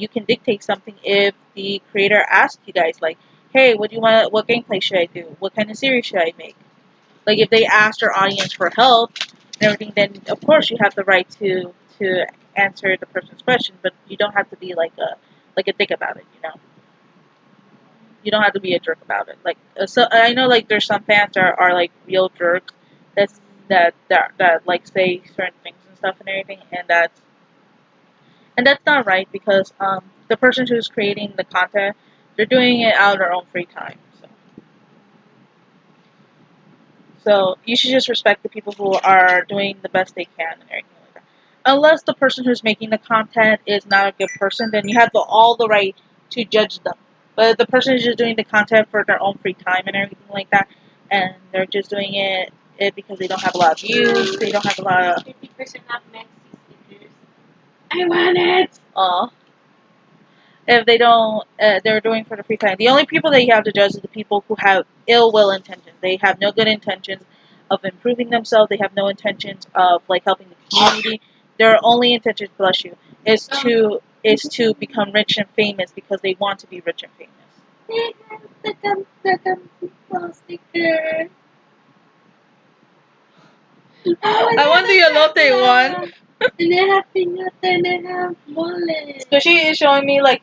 you can dictate something if the creator asks you guys like, hey, what do you want? What gameplay should I do? What kind of series should I make? Like if they ask their audience for help and everything, then of course you have the right to answer the person's question, but you don't have to be like a dick about it. You know, you don't have to be a jerk about it. Like so, I know like there's some fans that are like real jerks that like say certain things and stuff and everything, and that's not right because the person who's creating the content, they're doing it out of their own free time. So you should just respect the people who are doing the best they can and everything like that. Unless the person who's making the content is not a good person, then you have all the right to judge them. But if the person is just doing the content for their own free time and everything like that, and they're just doing it because they don't have a lot of views, they don't have a lot of 50% off Maxi stickers. I want it. If they don't, they're doing for the free time. The only people that you have to judge is the people who have ill will intentions. They have no good intentions of improving themselves. They have no intentions of like helping the community. Their only intention, bless you, is to become rich and famous because they want to be rich and famous. They have the sticker. I want the elote one. And they have piñata and they have mole. So she is showing me like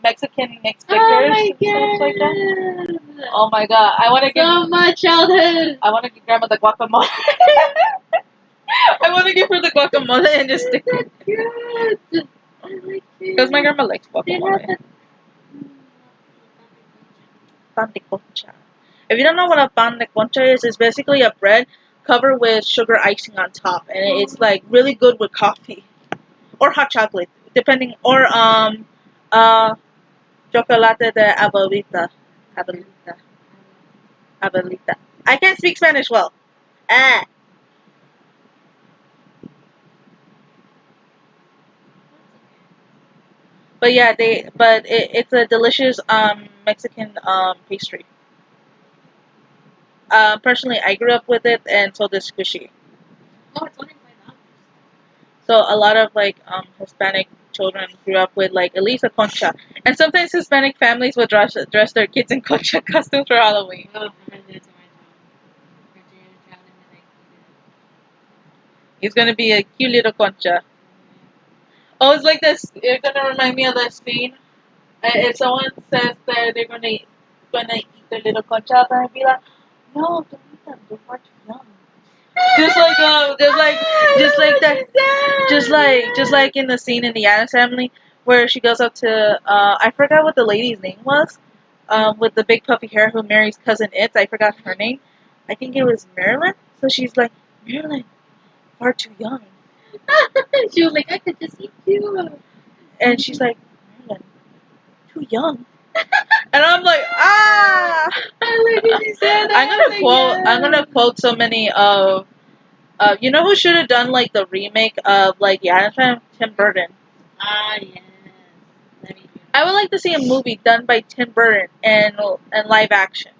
Mexican mixed stickers and stuff like that. Oh my god! I want to give so much childhood. I want to give Grandma the guacamole. I want to give her the guacamole and just stick it. Cute. I like it. Because my grandma likes guacamole. Pan de concha. If you don't know what a pan de concha is, it's basically a bread covered with sugar icing on top, and it's like really good with coffee or hot chocolate, depending, or chocolate de abuelita, abuelita, abuelita. I can't speak Spanish well. Ah. But yeah, it's a delicious Mexican pastry. Personally, I grew up with it, and so does Squishy. Oh, it's only $5. So a lot of like Hispanic children grew up with like at least a concha, and sometimes Hispanic families would dress their kids in concha costumes for Halloween. Oh, I did to my child. He's gonna be a cute little concha. Oh, it's like this. It's gonna remind me of that scene. If someone says that they're gonna eat their little concha, then I'd be like, no, don't eat them. They're far too young. Just like that, just like in the scene in the Addams Family where she goes up to I forgot what the lady's name was, with the big puffy hair who marries cousin Itz. I forgot her name. I think it was Marilyn. So she's like, Marilyn, far too young. She was like, I could just eat you. And she's like, Marilyn, too young. And I'm like, ah. I'm gonna quote so many of. You know who should have done like the remake of like Addams Family? Tim Burton. Ah, yes. Let me I would like to see a movie done by Tim Burton and live action.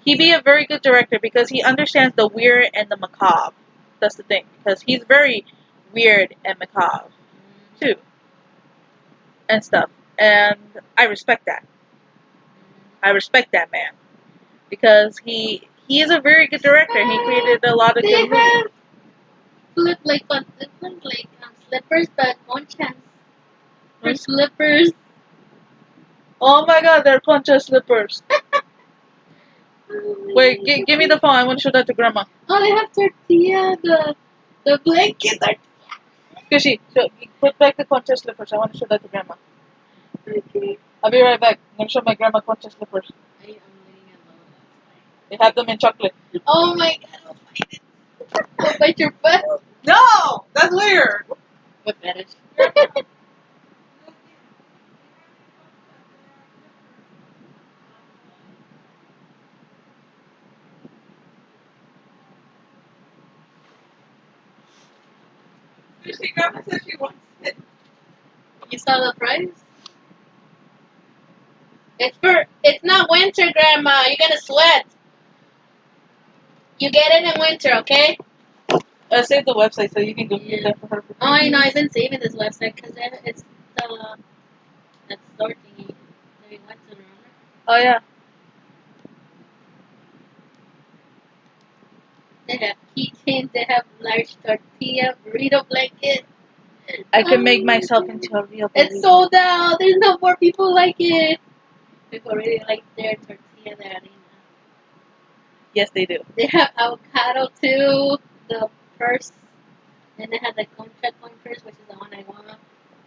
He'd be a very good director because he understands the weird and the macabre. That's the thing, because he's very weird and macabre too, and stuff. And I respect that. I respect that man because he is a very good director. He created a lot of They good movies. have look like slippers, but conchas. For slippers. Oh my God, they're concha slippers. Oh my Wait, God. give me the phone. I want to show that to Grandma. Oh, they have tortilla, the blanket. Squishy, put back the concha slippers. I want to show that to Grandma. Okay. I'll be right back. I'm going to show my grandma concha slippers. I'm waiting at They have them in chocolate. oh my God, I'll bite it. I'll bite your butt. No! That's weird. What fetish? Squishy, Grandma said she wants it. You saw the price? It's not winter, Grandma. You're gonna sweat. You get it in winter, okay? Save the website so you can go get that for her. Oh, I know. I've been saving this website because it's that store thingy that we went to, remember? Oh, yeah. They have keychains. They have large tortilla, burrito blanket. I can make Oh, myself into a real it's burrito. sold out. There's no more people like it. People really like their tortilla de harina. Yes, they do. They have avocado too. The purse. And they have the concha coin purse, which is the one I want.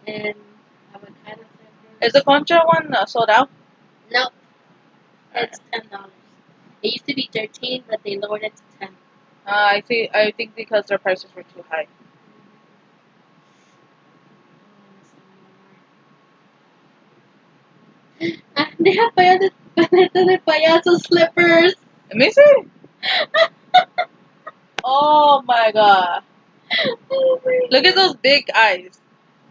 And avocado flavor. Is the concha one sold out? No, it's $10. It used to be 13, but they lowered it to 10. I see. I think because their prices were too high. Ah, they have paleta de payaso slippers. Let me see. Oh my God. Oh my Look at those big eyes.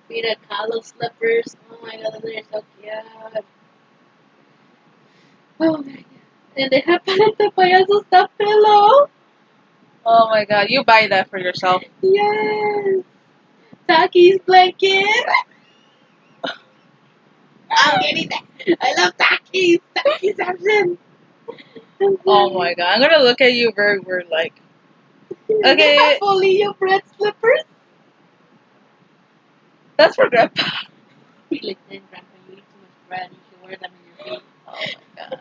Frida Kahlo slippers. Oh my God, those are so cute. Oh my God. And they have paleta de payaso stuffed pillow. Oh my God. You buy that for yourself. Yes. Taki's blanket. I'm getting that. I love Takis. Takis action. Oh my God. I'm going to look at you very weird like. They Okay. have Bolillo bread slippers. That's for Grandpa. You like that, Grandpa. You eat too much bread. You should wear them in your feet. Oh my God.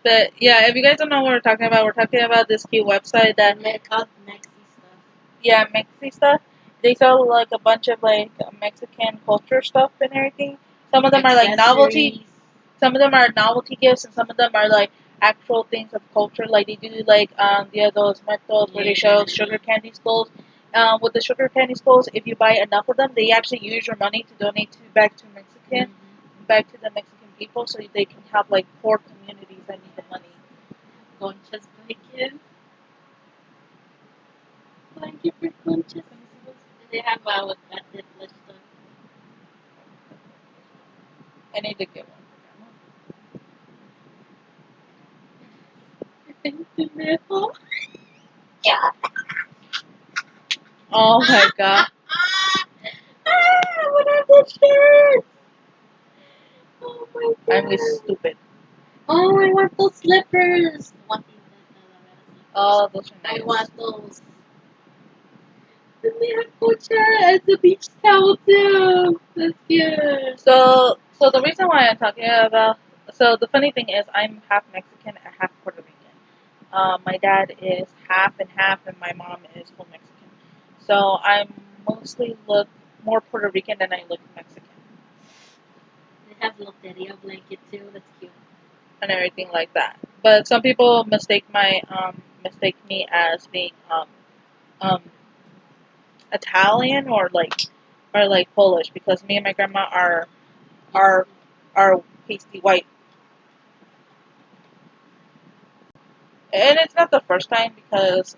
But yeah, if you guys don't know what we're talking about this cute website that, It's called Mexi stuff. yeah, Mexi stuff. They sell like a bunch of like Mexican culture stuff and everything. Some of them are like novelty. Accessories. Some of them are novelty gifts, and some of them are like actual things of culture. Like they do like the those metals where they show sugar candy skulls. With the sugar candy skulls, if you buy enough of them, they actually use your money to donate to back to Mexican, back to the Mexican people, so they can have like poor communities that need the money. Conchas blanket. Blanket for conchas. And they have with that flesh stuff. I need to get one. Yeah. Oh my God. What are the shirts? Oh my God. I'm stupid. Oh, I want those slippers. Oh, those are I nice. want those. And they have Cocha as the beach towel too. That's cute. So the reason why I'm talking about, so the funny thing is I'm half Mexican and half Puerto Rican. My dad is half and half, and my mom is full Mexican. So I'm mostly look more Puerto Rican than I look Mexican, They have Loteria blanket too. That's cute. and everything like that. But some people mistake me as being um Italian or like Polish because me and my grandma are pasty white. And it's not the first time because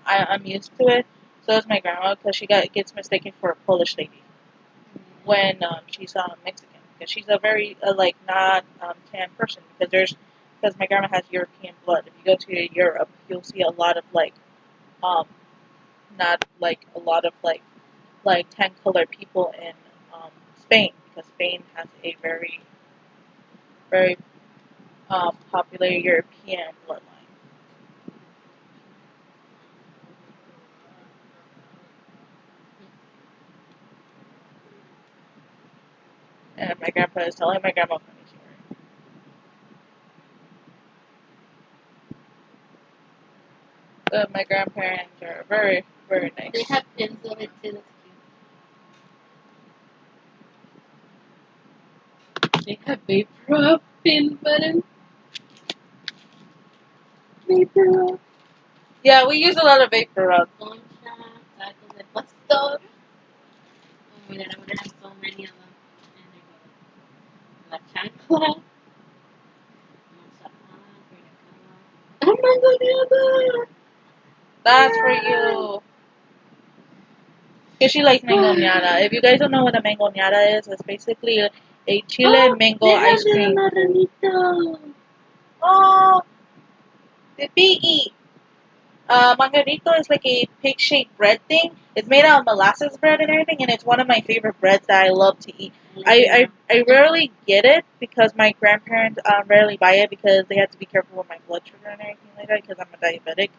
I'm used to it. So is my grandma because she gets mistaken for a Polish lady. when she's Mexican, because she's a very like not tan person, because my grandma has European blood. If you go to Europe, you'll see a lot of um not like a lot of like tan colored people in Spain, because Spain has a very popular European bloodline. And my grandpa is telling my grandma funny story. But my grandparents are very nice. They have pins of it too. That's cute. They have vapor rub pin button. Vapor rub. Yeah, we use a lot of vapor rub. Concha, tacos de pastor. Oh my god, I would have so many of them. And they go la chancla. I'm not gonna That's for you. Because she likes mangoñada. If you guys don't know what a mangoñada is, it's basically a chile mango ice cream. Oh, the piggy. Mangarito is like a pig-shaped bread thing. It's made out of molasses bread and everything, and it's one of my favorite breads that I love to eat. I rarely get it because my grandparents rarely buy it because they have to be careful with my blood sugar and everything like that because I'm a diabetic.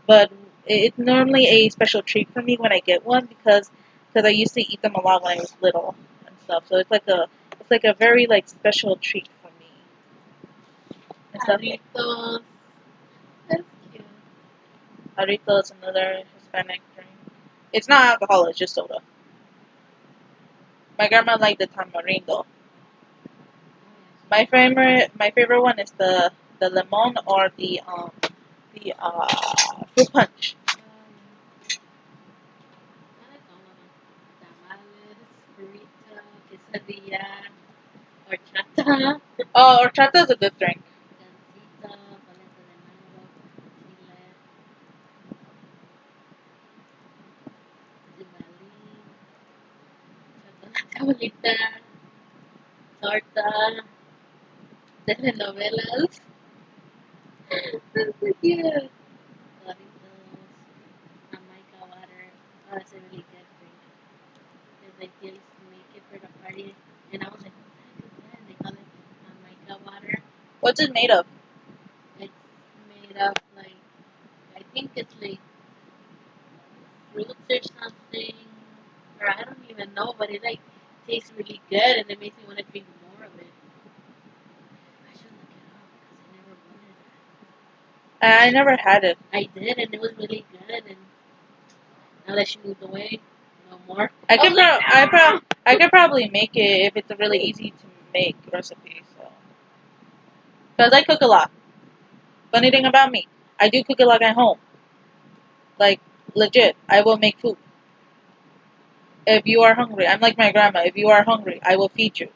But it's normally a special treat for me when I get one because I used to eat them a lot when I was little and stuff. So it's like a very like special treat for me and stuff. Jarritos. That's cute. Jarrito is another Hispanic drink. It's not alcohol; it's just soda. My grandma liked the tamarindo. My favorite one is the lemon or the fruit punch. I like all of them. Tamales, burrito, quesadilla, horchata, Oh, horchata is a good drink. gansito, paleta de mango, chile, tibalín, chocolate abuelita, torta, telenovelas. That's so cute. Doritos, Jamaica water. Oh, that's a really good drink. Because they used to make it for the party. And I was like, what is that? And they call it Jamaica water. What's it made of? It's made of like, I think it's like fruits or something. Or I don't even know, but it like tastes really good and it makes me want to drink more of it. I should look it up because I never wanted it. I never had it. I did and it was really good. And now that she moved away, no more. I could probably make it if it's a really easy to make recipe. So, because I cook a lot. Funny thing about me, I do cook a lot at home. Like legit, I will make food. If you are hungry, I'm like my grandma. If you are hungry, I will feed you.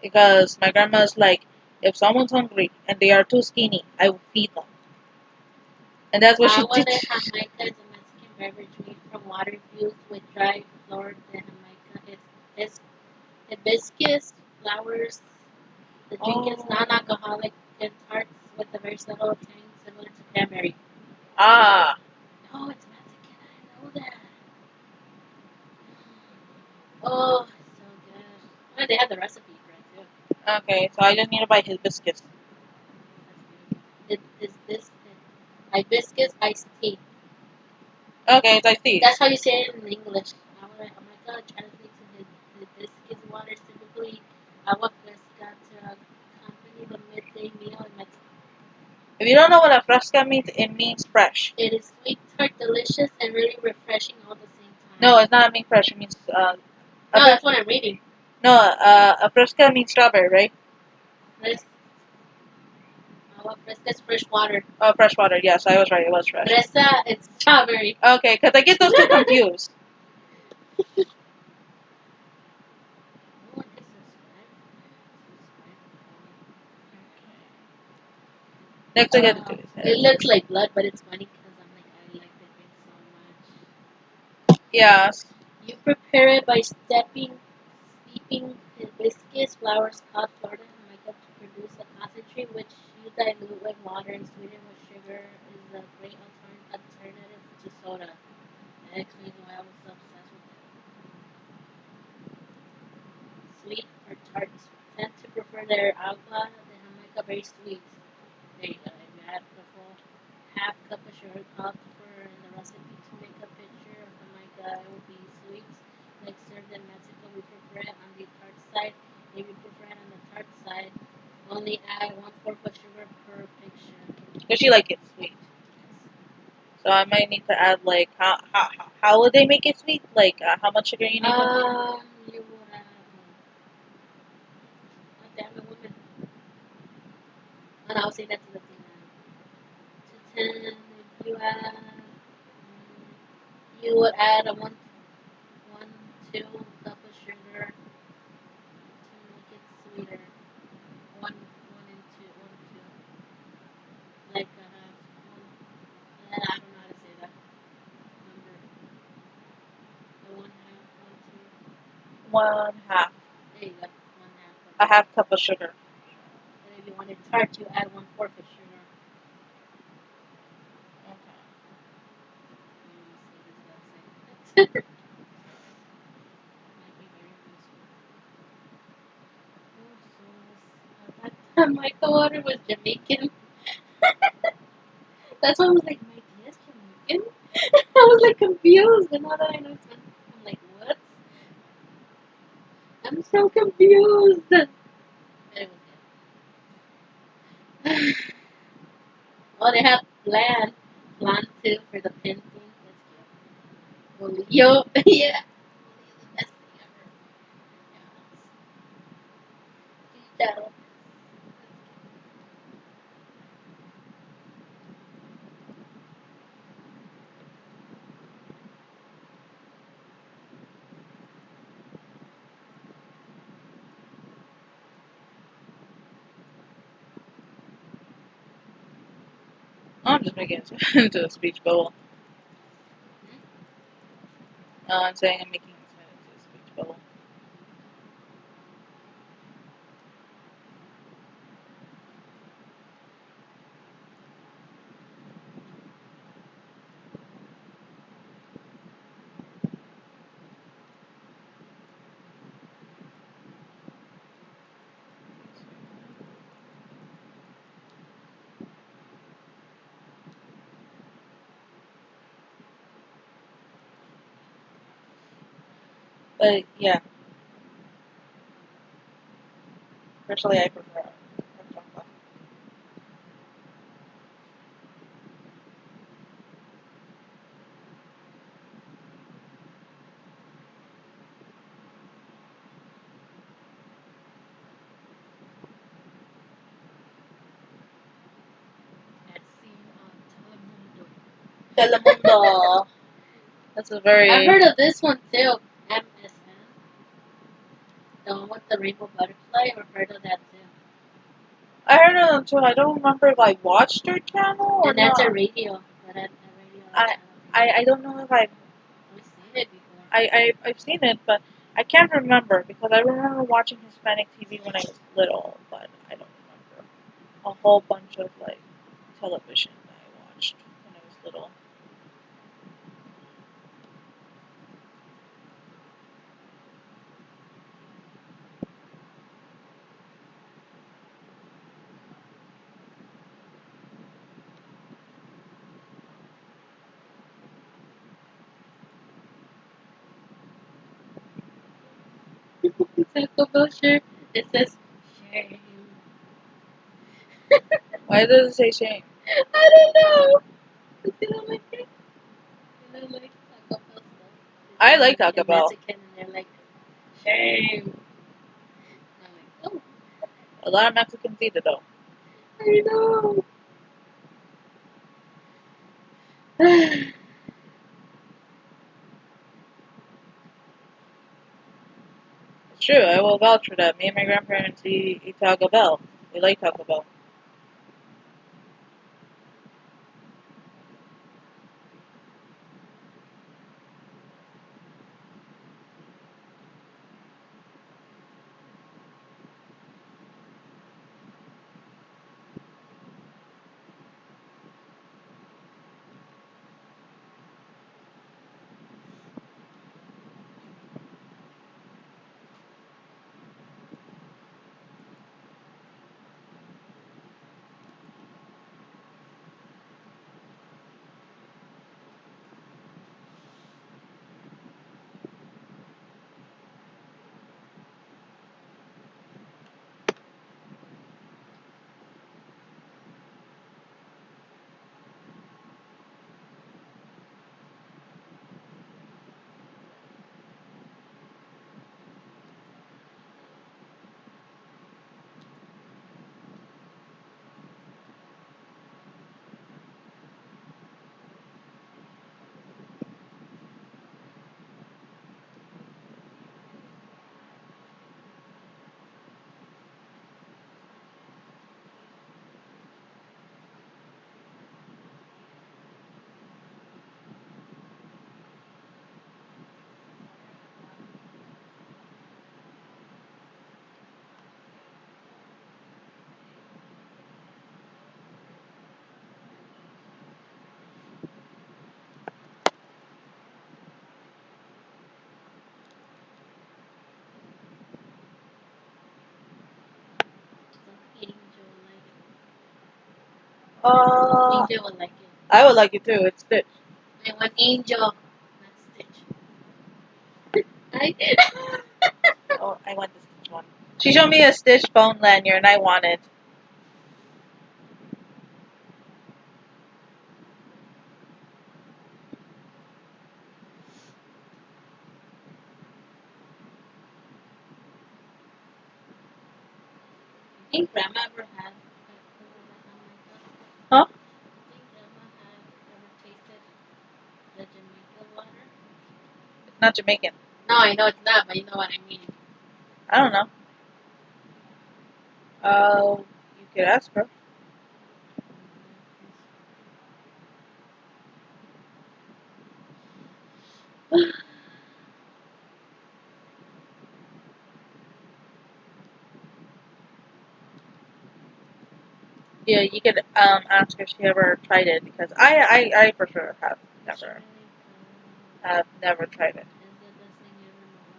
Because my grandma's like, if someone's hungry and they are too skinny, I will feed them. And that's what I she wanted did. Jamaica as a Mexican beverage made from water infused with dried flor de Jamaica. It's hibiscus flowers. The drink is non-alcoholic and tarts with a very subtle tang similar to cranberry. Ah, Oh, it's Mexican. I didn't know that. Oh, it's so good. Oh, they have the recipe for it too. okay. So I just need to buy hibiscus. That's good. This hibiscus iced tea. Okay, it's like these. That's how you say it in English. Jamaica translates to hibiscus water, typically agua fresca, to accompany the midday meal in Mexico. If you don't know what a fresca means, it means fresh. It is sweet, tart, delicious, and really refreshing all at the same time. No, it's not mean fresh. It means No, that's what I'm reading. no. A fresca means strawberry, right? Fres- agua fresca is fresh water. Oh, fresh water. Yes, I was right. It was fresh. Fresa is strawberry. Okay, because I get those two confused. Oh, this is red. Next, I get to do It is looks like blood, but it's funny because I'm like, I like the drink so much. yes. You prepare it by steeping hibiscus flowers called Florida Jamaica to produce a concentrate which you dilute with water and sweeten with sugar is a great alternative to soda. That explains why I was so obsessed with it. Sweet or tart tend to prefer their agua de Jamaica very sweet. There you go. If you add the full half cup of sugar called for in the recipe to make a picture of Jamaica, it will be sweet. Like served in Mexico, we prefer it on the tart side. If you prefer it on the tart side, only add 1/4 of sugar per picture. Does she like it sweet? So I might need to add like how would they make it sweet? Like how much sugar you need? You will add. Oh, damn it, woman. And I'll say that to the thing. To 10, if you add, you would add a 2 cup of sugar to make it sweeter. One and two, 1, 2. Like one. I don't know how to say that number. The 1/2, 1, 2. 1/2. There you go. 1/2. A half cup of sugar. And if you want it tart, you add 1/4 of sugar. Okay. Might be very useful. That time my co-order was Jamaican. That's why I was like, my DS Jamaican? I was like confused, and now that I know it's I'm like, what? I'm so confused. But it was good. Oh, they have plan too for the pin thing. That's cute. Yo, yeah. The best thing ever. Yeah. Charo. I'm just making it into a speech bubble. I'm saying I'm making this into a speech bubble. But yeah, personally I prefer chocolate. Telemundo. That's a very. I've heard of this one too. MSN. The one with the rainbow butterfly. I've heard of that too. I heard of them too. I don't remember if I watched their channel or And that's not. a radio. I don't know if I've seen it before. I've seen it, but I can't remember because I remember watching Hispanic TV when I was little, but I don't remember a whole bunch of like television that I watched when I was little. Taco Bell shirt. It says shame. Why does it say shame? I don't know. You don't like it? You don't like Taco Bell stuff? I like Taco Bell. Mexican and they're like shame. I'm like, A lot of Mexicans eat it though. I know. It's true. I will vouch for that. Me and my grandparents eat Taco Bell. We like Taco Bell. Angel would like it. I would like it too. It's Stitch. I want Angel, not Stitch. I Oh, I want the Stitch one. She showed me a Stitch phone lanyard, and I want it. think Grandma ever had. Huh? I think Grandma had ever tasted the Jamaican water. It's not Jamaican. No, I know it's not, but you know what I mean. I don't know. You could ask her. Yeah, you could ask her if she ever tried it because I for sure have never tried it. Is the best thing you ever know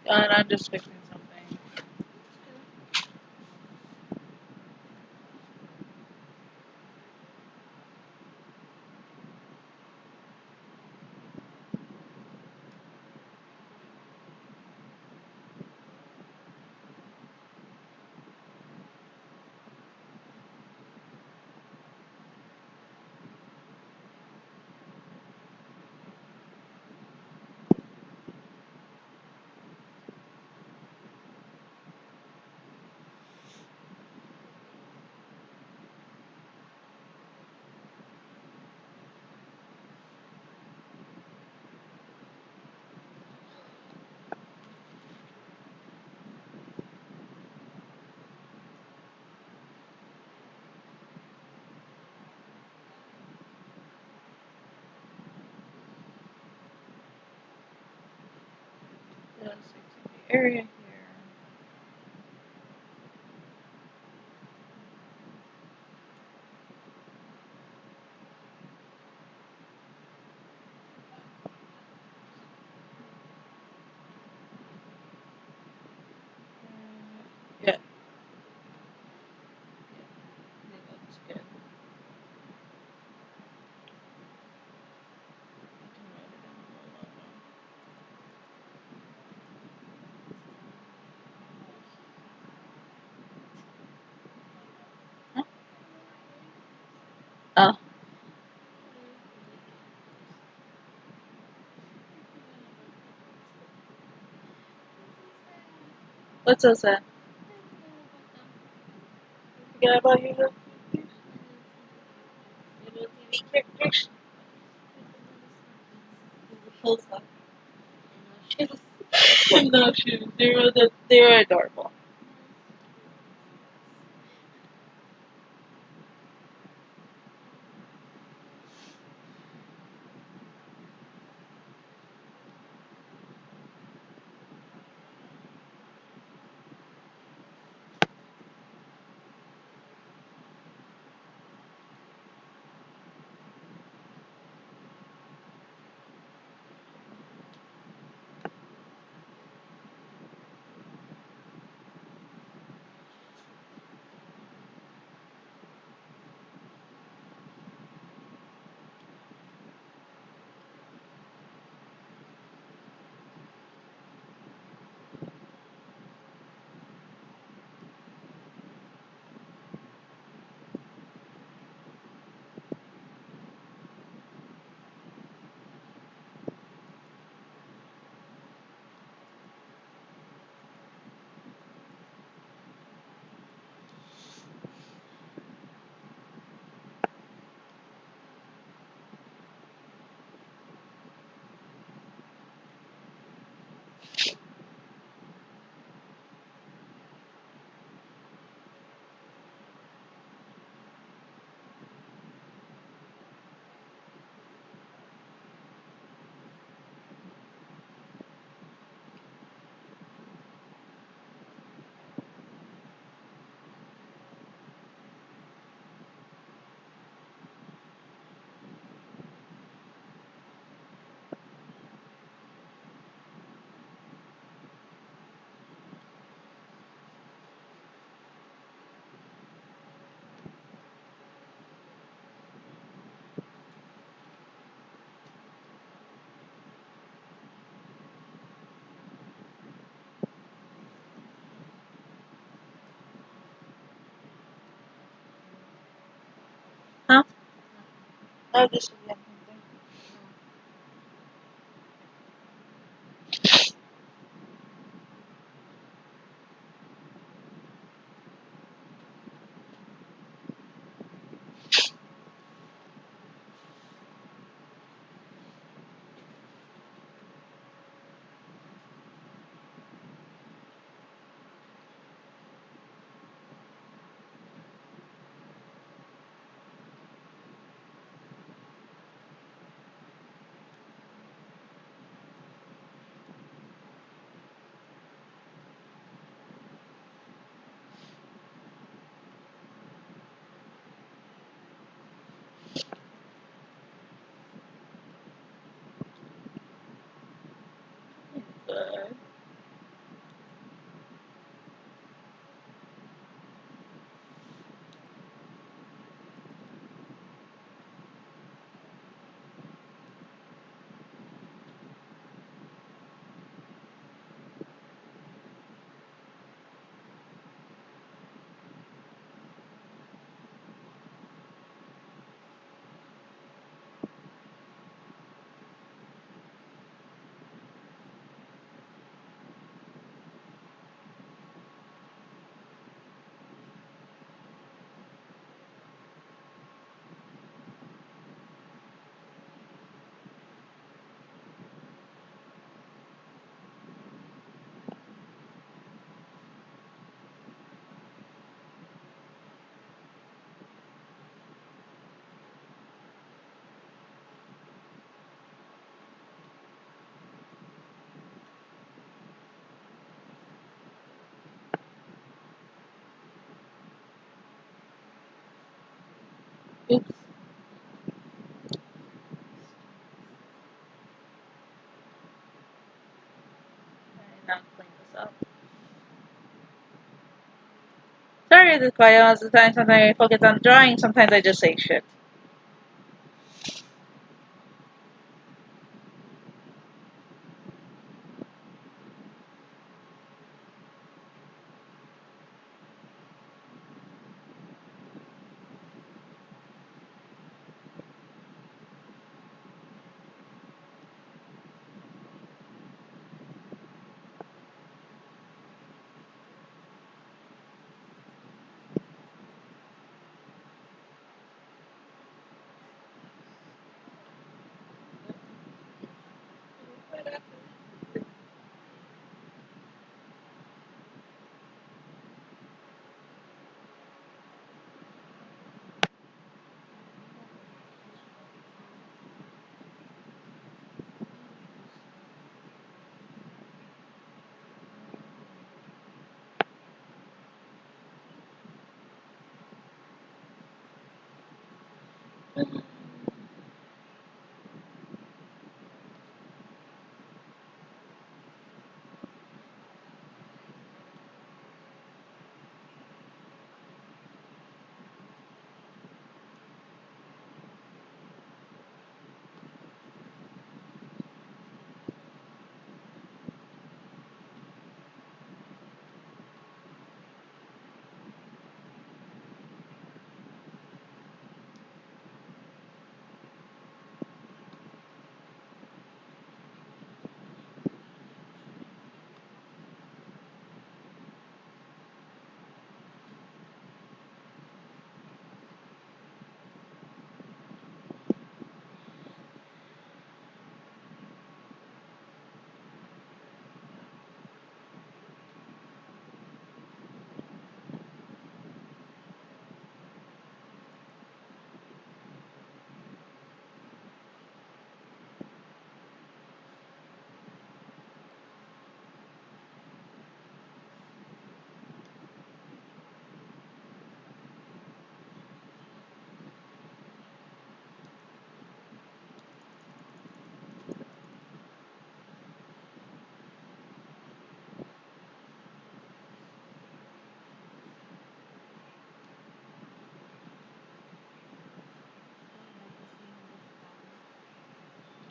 about? And I'm just fixing something. Just fixing the area here. Yeah. I think that's good. Huh? Oh. What's so sad? Forget about your little TV characters. Full stuff. No shoes. They were adorable. No, just again. Good. Oops. Alright, now clean this up. Sorry, this quiet most of the time. Sometimes I focus on drawing. Sometimes I just say shit.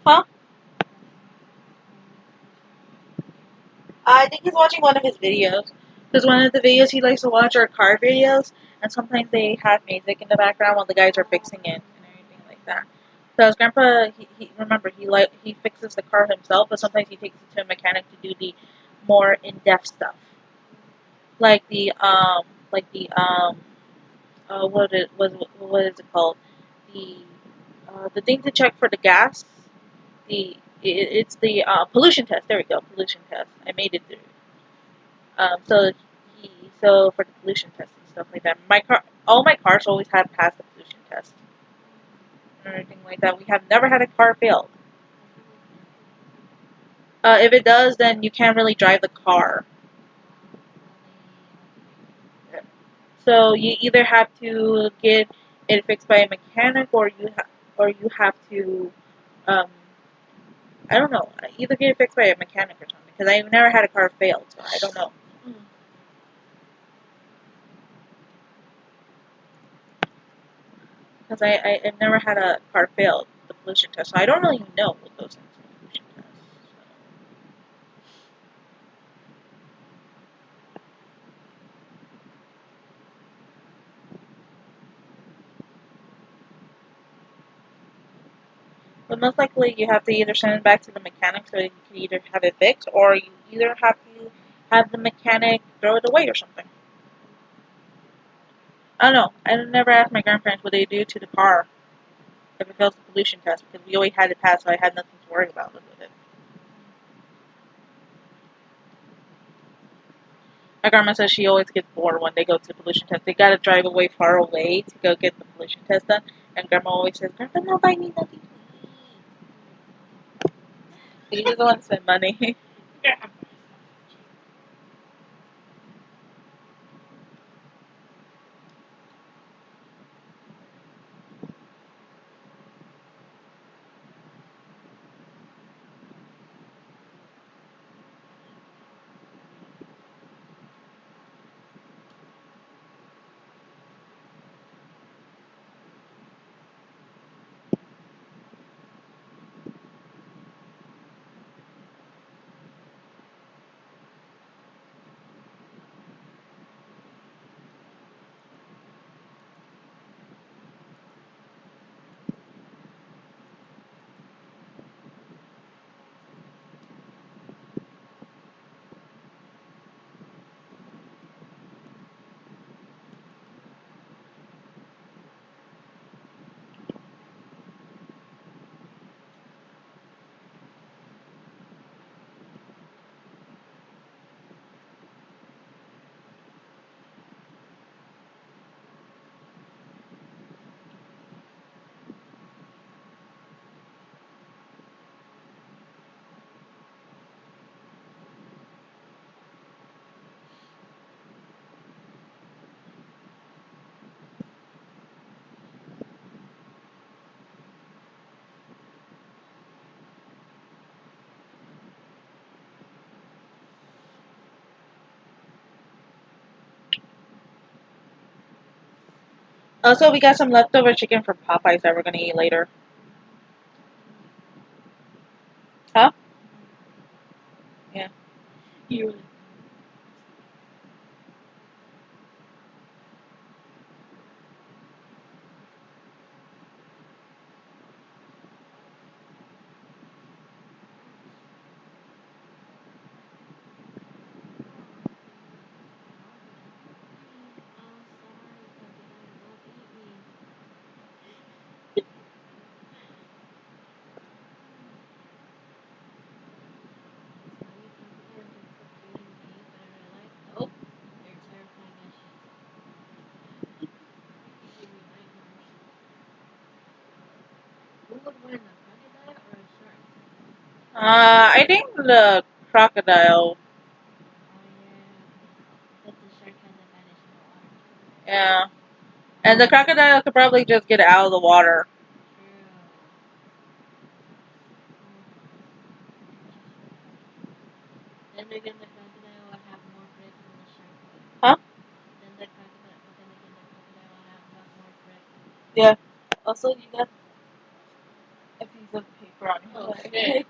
Huh? I think he's watching one of his videos. Because one of the videos he likes to watch are car videos, and sometimes they have music in the background while the guys are fixing it and everything like that. Because Grandpa, he remember he fixes the car himself, but sometimes he takes it to a mechanic to do the more in-depth stuff, like what is it called? The the thing to check for the gas. It's the pollution test. There we go, pollution test. I made it through. So he so for the pollution test and stuff like that. All my cars always have passed the pollution test and everything like that. We have never had a car fail. If it does, then you can't really drive the car. So you either have to get it fixed by a mechanic, or you have to um, I don't know, either get it fixed by a mechanic or something. Because I've never had a car fail, so I don't know. Because I've never had a car fail the pollution test, so I don't really know what goes into the pollution test. But most likely you have to either send it back to the mechanic so you can either have it fixed, or you either have to have the mechanic throw it away or something. I don't know. I never asked my grandparents what they do to the car if it fails the pollution test, because we always had it passed, so I had nothing to worry about with it. My grandma says she always gets bored when they go to the pollution test. They gotta drive away far away to go get the pollution test done, and grandma always says, "Grandpa, no buy me nothing to eat." He doesn't want to spend money. Also, we got some leftover chicken from Popeyes that we're gonna eat later. Huh? Yeah. You. Oh, they're terrifying as shit. They give me nightmares. Who would win, a crocodile or a shark? I think the crocodile. Oh yeah, but the shark has advantage in the water too. Yeah. And the crocodile could probably just get out of the water. True. Then again, the crocodile will have more grip than the shark would. Huh? Then the crocodile, but then again, the crocodile will have more grip. Yeah. Also, you got a piece of paper on your Oh leg. shit.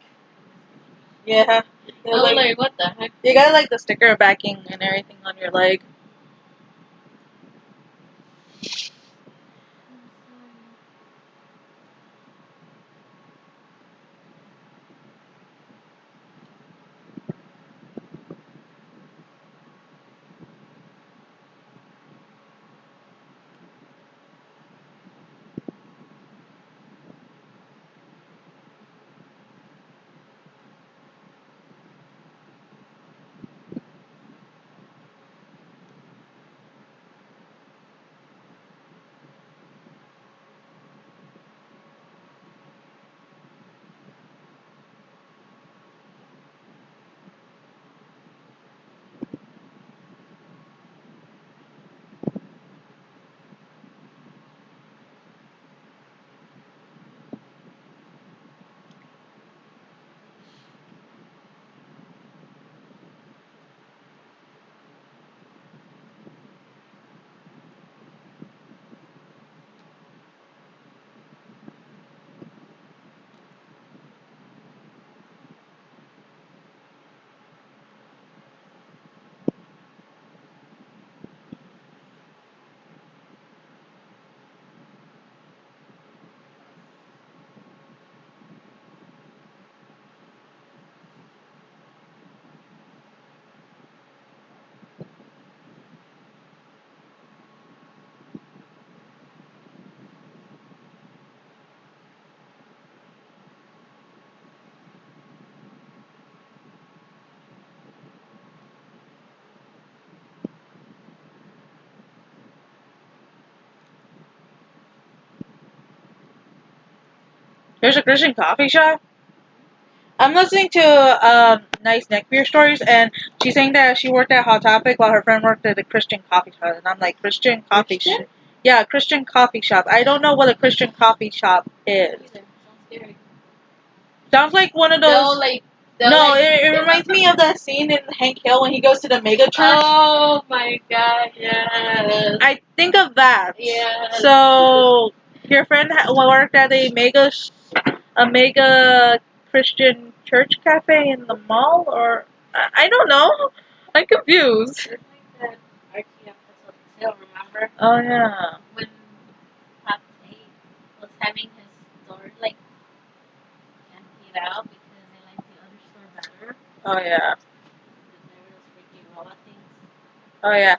Yeah. I was like, what the heck? You got like the sticker backing and everything on your leg. I'm sorry. There's a Christian coffee shop. I'm listening to nice neckbeard stories, and she's saying that she worked at Hot Topic while her friend worked at a Christian coffee shop. And I'm like, Christian coffee shop? Yeah, Christian coffee shop. I don't know what a Christian coffee shop is. Sounds scary. Sounds like one of They'll those. like. No, it reminds me of that scene in Hank Hill when he goes to the mega church. Oh my god! Yes. I think of that. Yes. So your friend worked at a mega Christian church cafe in the mall, or I don't know. I'm confused. It's like that RTF episode 2, remember? Oh yeah. When Pop 8 was having his store like emptied out because they liked the other store better. Oh yeah. Because they were those freaking robot things. Oh yeah.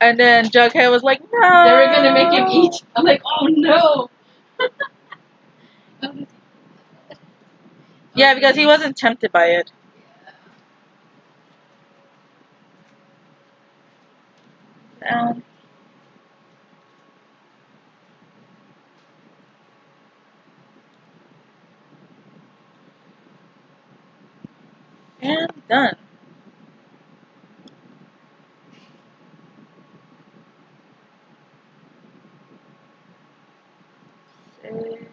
And then Jughead was like, no. They were gonna make him eat. I'm like, oh no! Yeah, because he wasn't tempted by it. Down. And done. Save.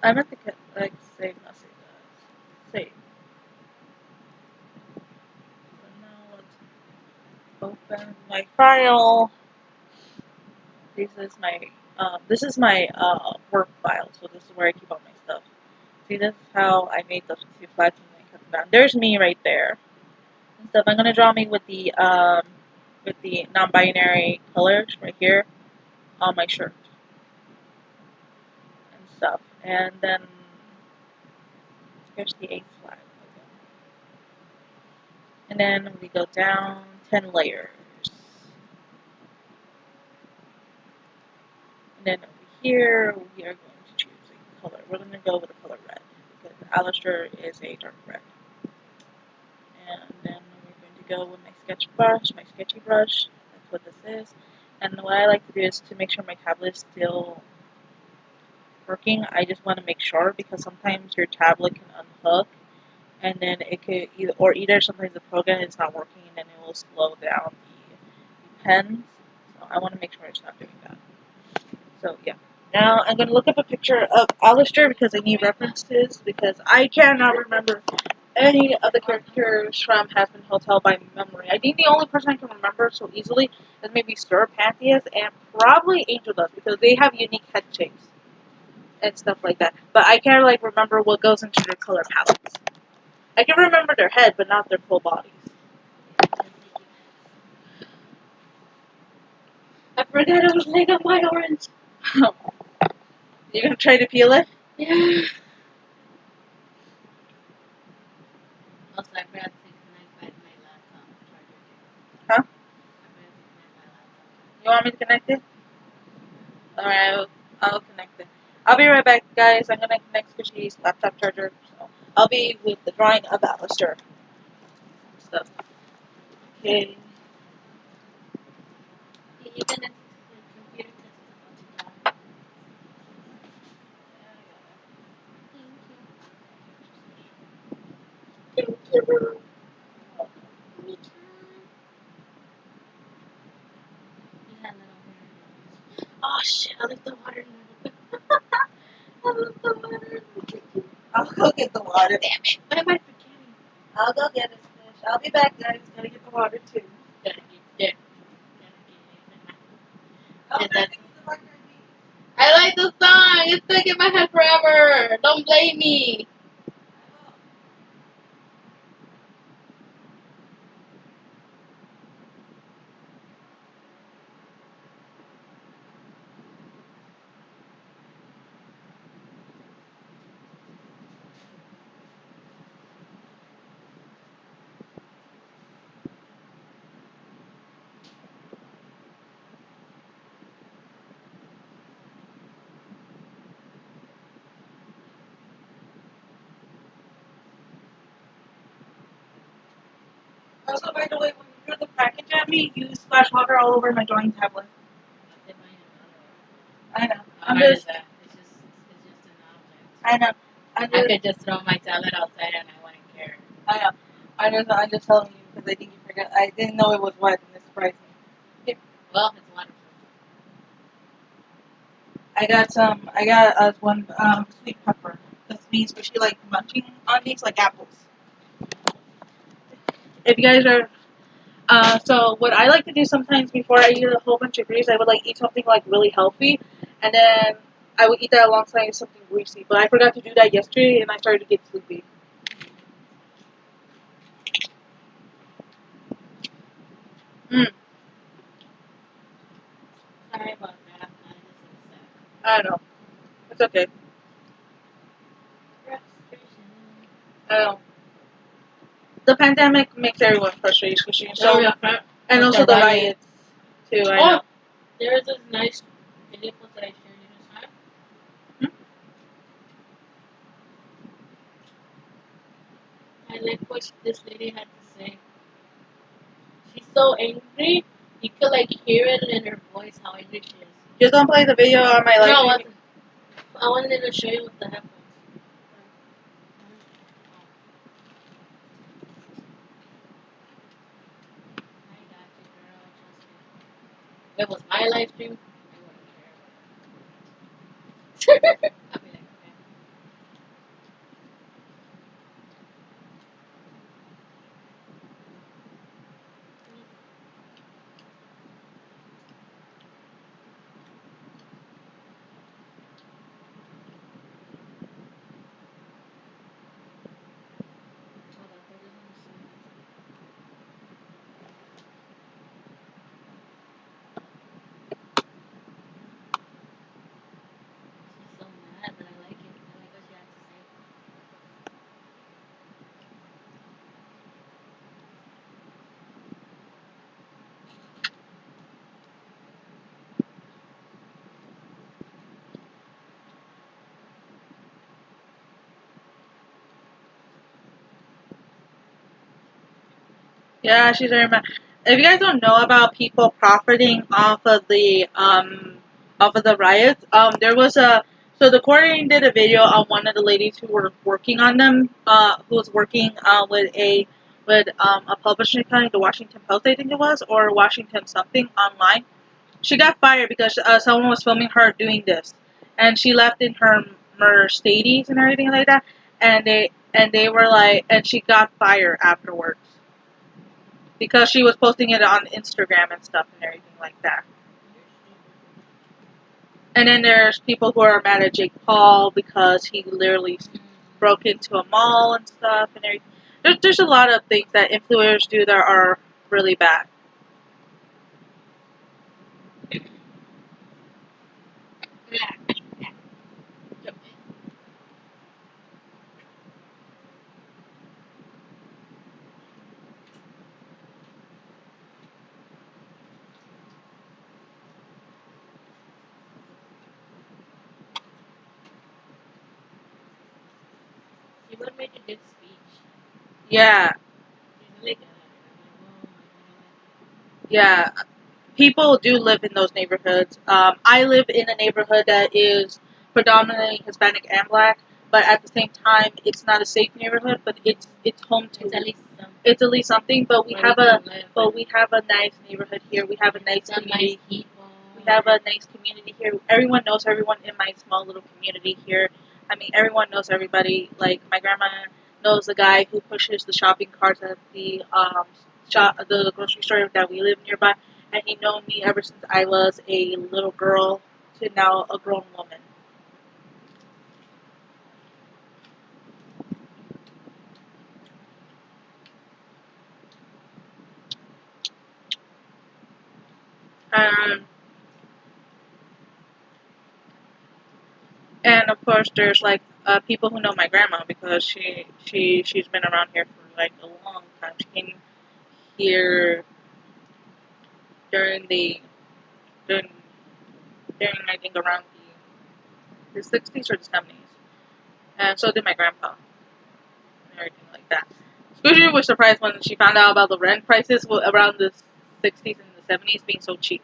I meant to like save messages. Save. So now let's open my file. This is my work file. So this is where I keep all my stuff. See, this is how I made the two flags and I cut them down. There's me right there. And stuff. I'm gonna draw me with the non-binary colors right here on my shirt and stuff. And then here's the eighth flag. Okay. And then we go down 10 layers. And then over here, we are going to choose a color. We're going to go with the color red because Alistair is a dark red. And then we're going to go with my sketch brush, my sketchy brush. That's what this is. And what I like to do is to make sure my tablet is still working. I just want to make sure because sometimes your tablet can unhook and then it could either sometimes the program is not working and then it will slow down the pens. So I want to make sure it's not doing that. So yeah. Now I'm going to look up a picture of Alistair because I need references because I cannot remember any of the characters from Hazbin Hotel by memory. I think the only person I can remember so easily is maybe Sir Pantheus and probably Angel Dust because they have unique head shapes and stuff like that. But I can't like remember what goes into their color palettes. I can remember their head, but not their full bodies. I forgot it was laying on my orange. You gonna try to peel it? Yeah. Also, I forgot to connect back my laptop charger. Huh? I forgot to connect my laptop. You want me to connect it? Alright, I'll connect it. I'll be right back, guys. I'm gonna connect Squishy's laptop charger. So I'll be with the drawing of Alistair. Stuff. Okay. You can access the computer test. Thank you. Me too. You had little hair. Oh shit, I like the water now. I love the water. I'll go get the water. Damn it. What am I forgetting? I'll go get it, Squish. I'll be back, guys. Gotta get the water too. Gotta get there. Oh, Is that- I like the song. It's stuck in my head forever. Don't blame me. Also, by the way, when you threw the package at me, you splashed water all over my drawing tablet. I know. I'm hard just- is that? It's just an object. I know. I could just throw my tablet outside and I wouldn't care. I know. I'm just telling you because I think you forgot. I didn't know it was wet and it's surprising. Well, it's waterproof. I got us one sweet pepper. This means for she like munching on these like apples. If you guys are, so what I like to do sometimes before I eat a whole bunch of grease, I would like eat something like really healthy, and then I would eat that alongside something greasy. But I forgot to do that yesterday, and I started to get sleepy. Mm, Sorry about that. I'm not innocent. I don't know. It's okay. Frustration. I don't know. The pandemic makes everyone frustrated, so yeah, and like also the the riots. riots too. I Oh, know. there is this nice video post that I shared you this time. I like what this lady had to say. She's so angry, you could like hear it in her voice how angry she is. Just don't play the video on my live No, stream. it wasn't. I wanted to show you with the headphones. I got you, girl. Trust me. If it was my live stream, I wouldn't care. I'd be like, okay. Hold on, I just want to see. She's so mad, but I like it. I like what she had to say. Yeah, she's very mad. If you guys don't know about people profiting off of the riots, there was a so the court did a video on one of the ladies who were working on them, who was working with a publishing company, the Washington Post, I think it was, or Washington something online. She got fired because someone was filming her doing this, and she left in her Mercedes and everything like that, and they were like, and she got fired afterwards because she was posting it on Instagram and stuff and everything like that. And then there's people who are mad at Jake Paul because he literally broke into a mall and stuff and everything. There's a lot of things that influencers do that are really bad. She would make a good speech. Yeah, She's really good at it. I'm like, yeah. People do live in those neighborhoods. I live in a neighborhood that is predominantly Hispanic and Black, but at the same time, it's not a safe neighborhood. But it's home to it's at least some. it's at least something. But we where have we a can live. but we have a nice neighborhood here. We have a nice Some community. nice people. We have a nice community here. Everyone knows everyone in my small little community here. I mean, everyone knows everybody. Like my grandma knows the guy who pushes the shopping carts at the grocery store that we live nearby, and he known me ever since I was a little girl to now a grown woman. Um, and of course, there's like people who know my grandma because she's been around here for like a long time. She came here during the during during I think around the 60s or the 70s, and so did my grandpa and everything like that. Scooter was surprised when she found out about the rent prices around the 60s and the 70s being so cheap.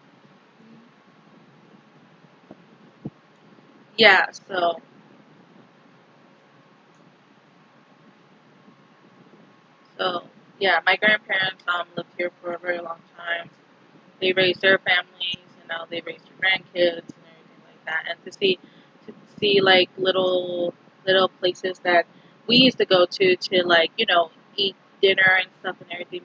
yeah, so yeah, my grandparents lived here for a very long time. They raised their families, and now they raise their grandkids and everything like that. And to see like little places that we used to go to like eat dinner and stuff and everything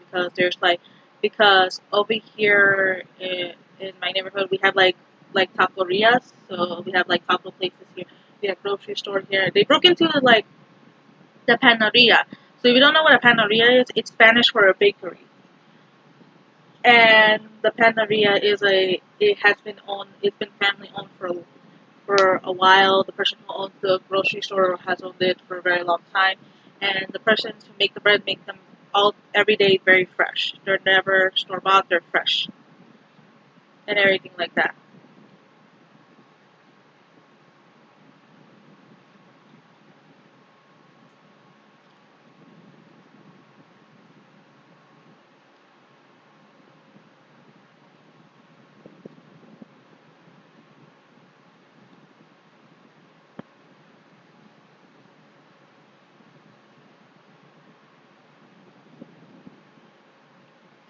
because over here in my neighborhood we have like taperias, so we have like taco places here. We have grocery store here. They broke into like the panaderia. So if you don't know what a panaderia is, it's Spanish for a bakery. And the panaderia it has been owned, it's been family owned for a while. The person who owns the grocery store has owned it for a very long time, and the persons who make the bread make them all every day very fresh. They're never store bought; they're fresh and everything like that.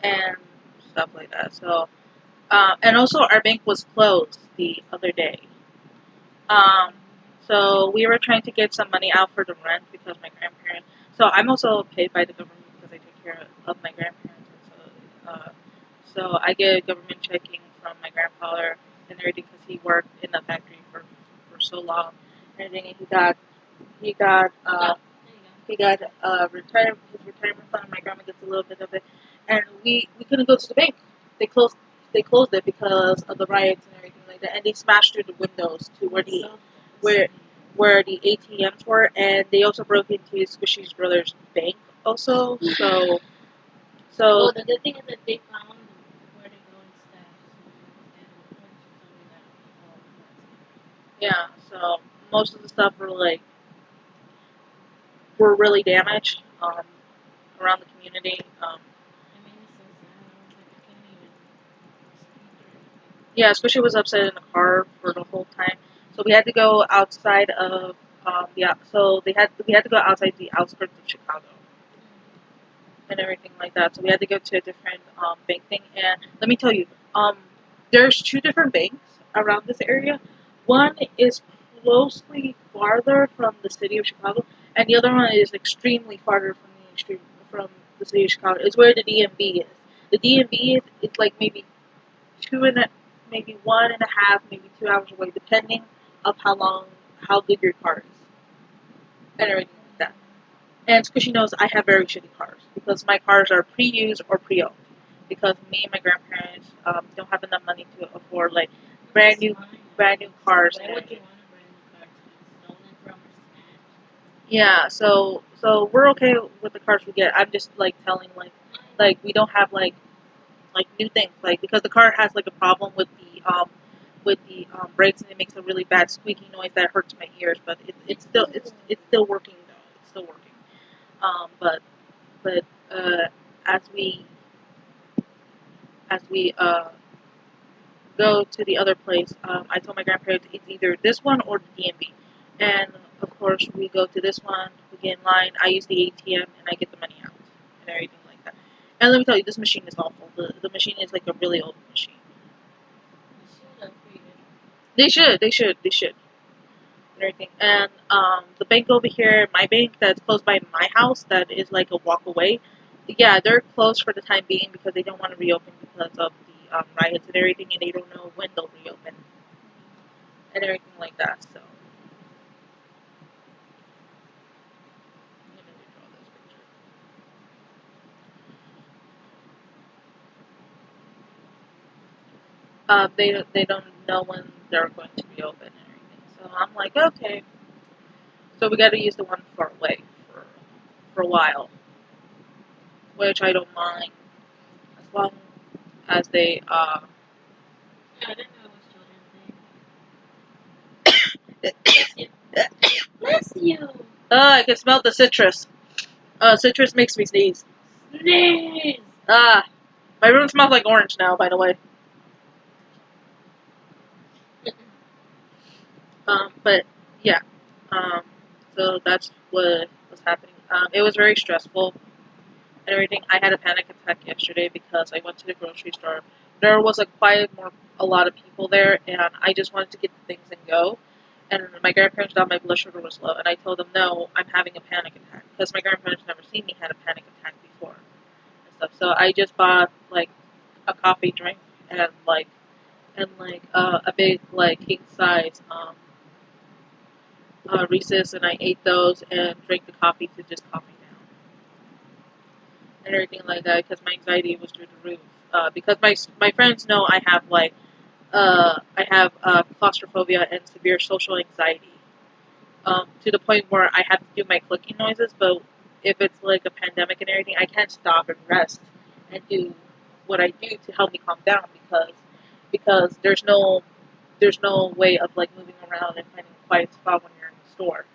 And stuff like that. So, and also our bank was closed the other day. Um, so we were trying to get some money out for the rent because my grandparents. So I'm also paid by the government because I take care of my grandparents. So I get government checking from my grandfather and everything because he worked in the factory for so long. And everything. And he got he got retirement his retirement fund. My grandma gets a little bit of it, and we couldn't go to the bank. They closed they closed it because of the riots and everything like that, and they smashed through the windows to where where the ATMs were, and they also broke into Squishy's brother's bank also. So Well, the good thing is that they found where to go instead. And once you told me that, oh, yeah, so most of the stuff were really damaged around the community. it made me so sad. I was like, I couldn't even speak or anything. Yeah, Squishy was upset in the car for the whole time, so we had to go outside of so we had to go outside the outskirts of Chicago and everything like that. So we had to go to a different bank thing. And let me tell you, there's two different banks around this area. One is closely farther from the city of Chicago, and the other one is extremely farther from the city of Chicago. It's where the DMV is. The DMV is it's like maybe maybe 1.5, maybe 2 hours away, depending of how good your car is, and everything like that. And Squishy knows I have very shitty cars because my cars are pre-used or pre-owned. Because me and my grandparents don't have enough money to afford like brand new brand new cars. Why would you want a brand new car to be stolen from or snatched? Yeah, so we're okay with the cars we get. I'm just like telling like we don't have like new things like because the car has like a problem with the brakes and it makes a really bad squeaky noise that hurts my ears. But it's still working though. It's still working. But as we go to the other place, I told my grandparents it's either this one or the DMV. And of course, we go to this one, we get in line, I use the ATM, and I get the money out and everything like that. And let me tell you, this machine is awful. The machine is like a really old machine. You should upgrade it. They should. And everything. And the bank over here, my bank that's close by my house, that is like a walk away. Yeah, they're closed for the time being because they don't want to reopen because of the riots and everything, and they don't know when they'll reopen and everything like that. So, let me draw this picture. They don't know when they're going to reopen and everything. So I'm like, okay. So we got to use the one far away for a while, which I don't mind as long as they I didn't know it was Children's Day. Bless you. I can smell the citrus. Citrus makes me sneeze. Sneeze. Ah, my room smells like orange now, by the way. But yeah, um, so that's what was happening. It was very stressful and everything. I had a panic attack yesterday because I went to the grocery store. There was a lot of people there, and I just wanted to get the things and go. And my grandparents thought my blood sugar was low, and I told them no, I'm having a panic attack because my grandparents never seen me had a panic attack before and stuff. So I just bought like a coffee drink and a big like king size Reese's, and I ate those and drank the coffee to just calm me down and everything like that because my anxiety was through the roof. Because my friends know I have claustrophobia and severe social anxiety, to the point where I have to do my clicking noises. But if it's like a pandemic and everything, I can't stop and rest and do what I do to help me calm down because there's no way of like moving around and finding a quiet spot when you're in the store,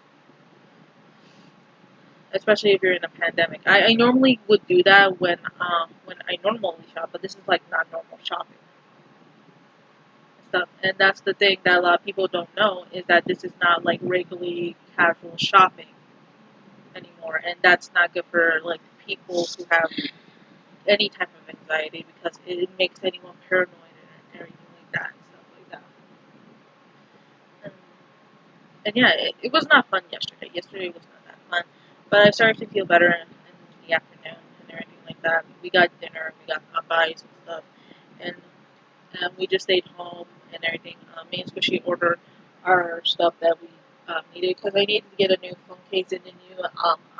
especially if you're in a pandemic. I normally would do that when I normally shop, but this is like not normal shopping and stuff. And that's the thing that a lot of people don't know is that this is not like regularly casual shopping anymore, and that's not good for like people who have any type of anxiety because it makes anyone paranoid and everything like that and stuff like that. And, and yeah, it was not fun yesterday. Yesterday was not that fun, but I started to feel better in the afternoon and everything like that. We got dinner, we got Popeyes and stuff, and we just stayed home and everything. Me and Squishy ordered our stuff that we needed because I needed to get a new phone case and a new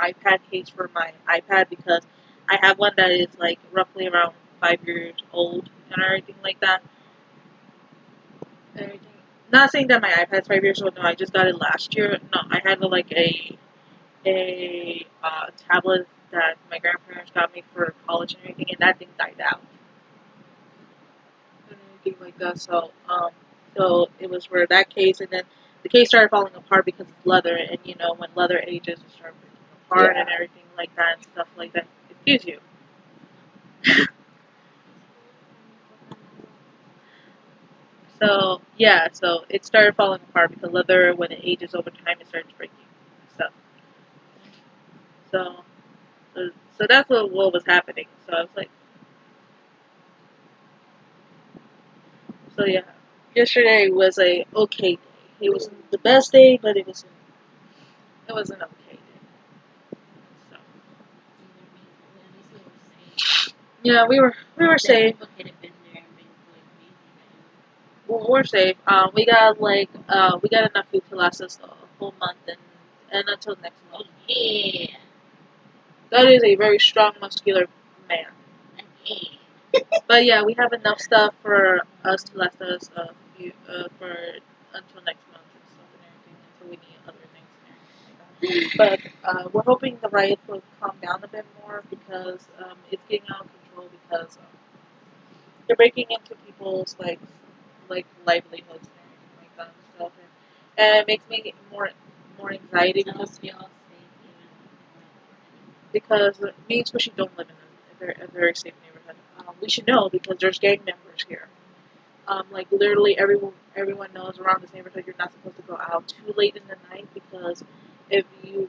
iPad case for my iPad because I have one that is like roughly around 5 years old and everything like that. Everything. Not saying that my iPad's 5 years old. No, I just got it last year. No, I had like a tablet that my grandparents got me for college and everything, and that thing died out and anything like that. So it was for that case, and then the case started falling apart because it's leather, and you know when leather ages, it starts breaking apart and everything like that and stuff like that. Excuse you. So yeah, so it started falling apart because leather, when it ages over time, it starts breaking and stuff. So so that's what was happening. So I was like, so yeah, yesterday was a okay day. It wasn't the best day, but it was an okay day. So yeah, we were safe. We're safe. We got enough food to last us a whole month and until next month. Yeah. That is a very strong, muscular man. But yeah, we have enough stuff for us to last us for until next month and stuff and everything until we need other things and everything like that. But we're hoping the riots will calm down a bit more because it's getting out of control because they're breaking into people's like livelihoods and everything like that and stuff, and it makes me more anxiety because me and Squishy don't live in a very safe neighborhood. We should know because there's gang members here. Like literally everyone knows around this neighborhood you're not supposed to go out too late in the night if you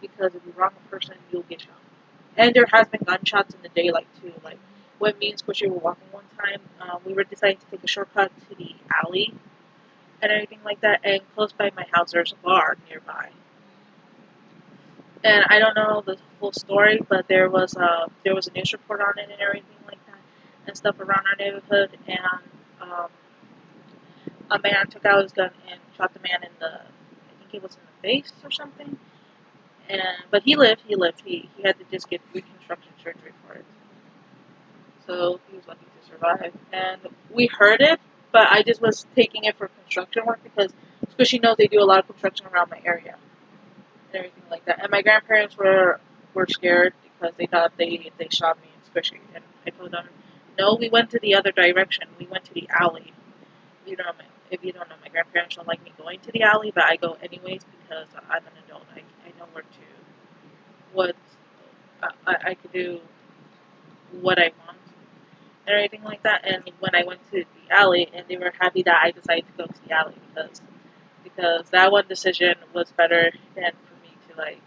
if you wrong a person you'll get shot. And there has been gunshots in the daylight too. Like when me and Squishy were walking one time, we were deciding to take a shortcut to the alley and everything like that. And close by my house there's a bar nearby. And I don't know the full story, but there was a news report on it and everything like that and stuff around our neighborhood. And um, a man took out his gun and shot the man in I think it was in the face or something. And but he lived. He had to just get reconstruction surgery for it. So he was lucky to survive. And we heard it, but I just was taking it for construction work because Squishy knows they do a lot of construction around my area and everything like that. And my grandparents were scared because they thought they shot me and Squishy. And I told them, no, we went to the other direction. We went to the alley. You know, if you don't know, my grandparents don't like me going to the alley, but I go anyways because I'm an adult. I know what I could do what I want and everything like that. And when I went to the alley, and they were happy that I decided to go to the alley because that one decision was better than for me to like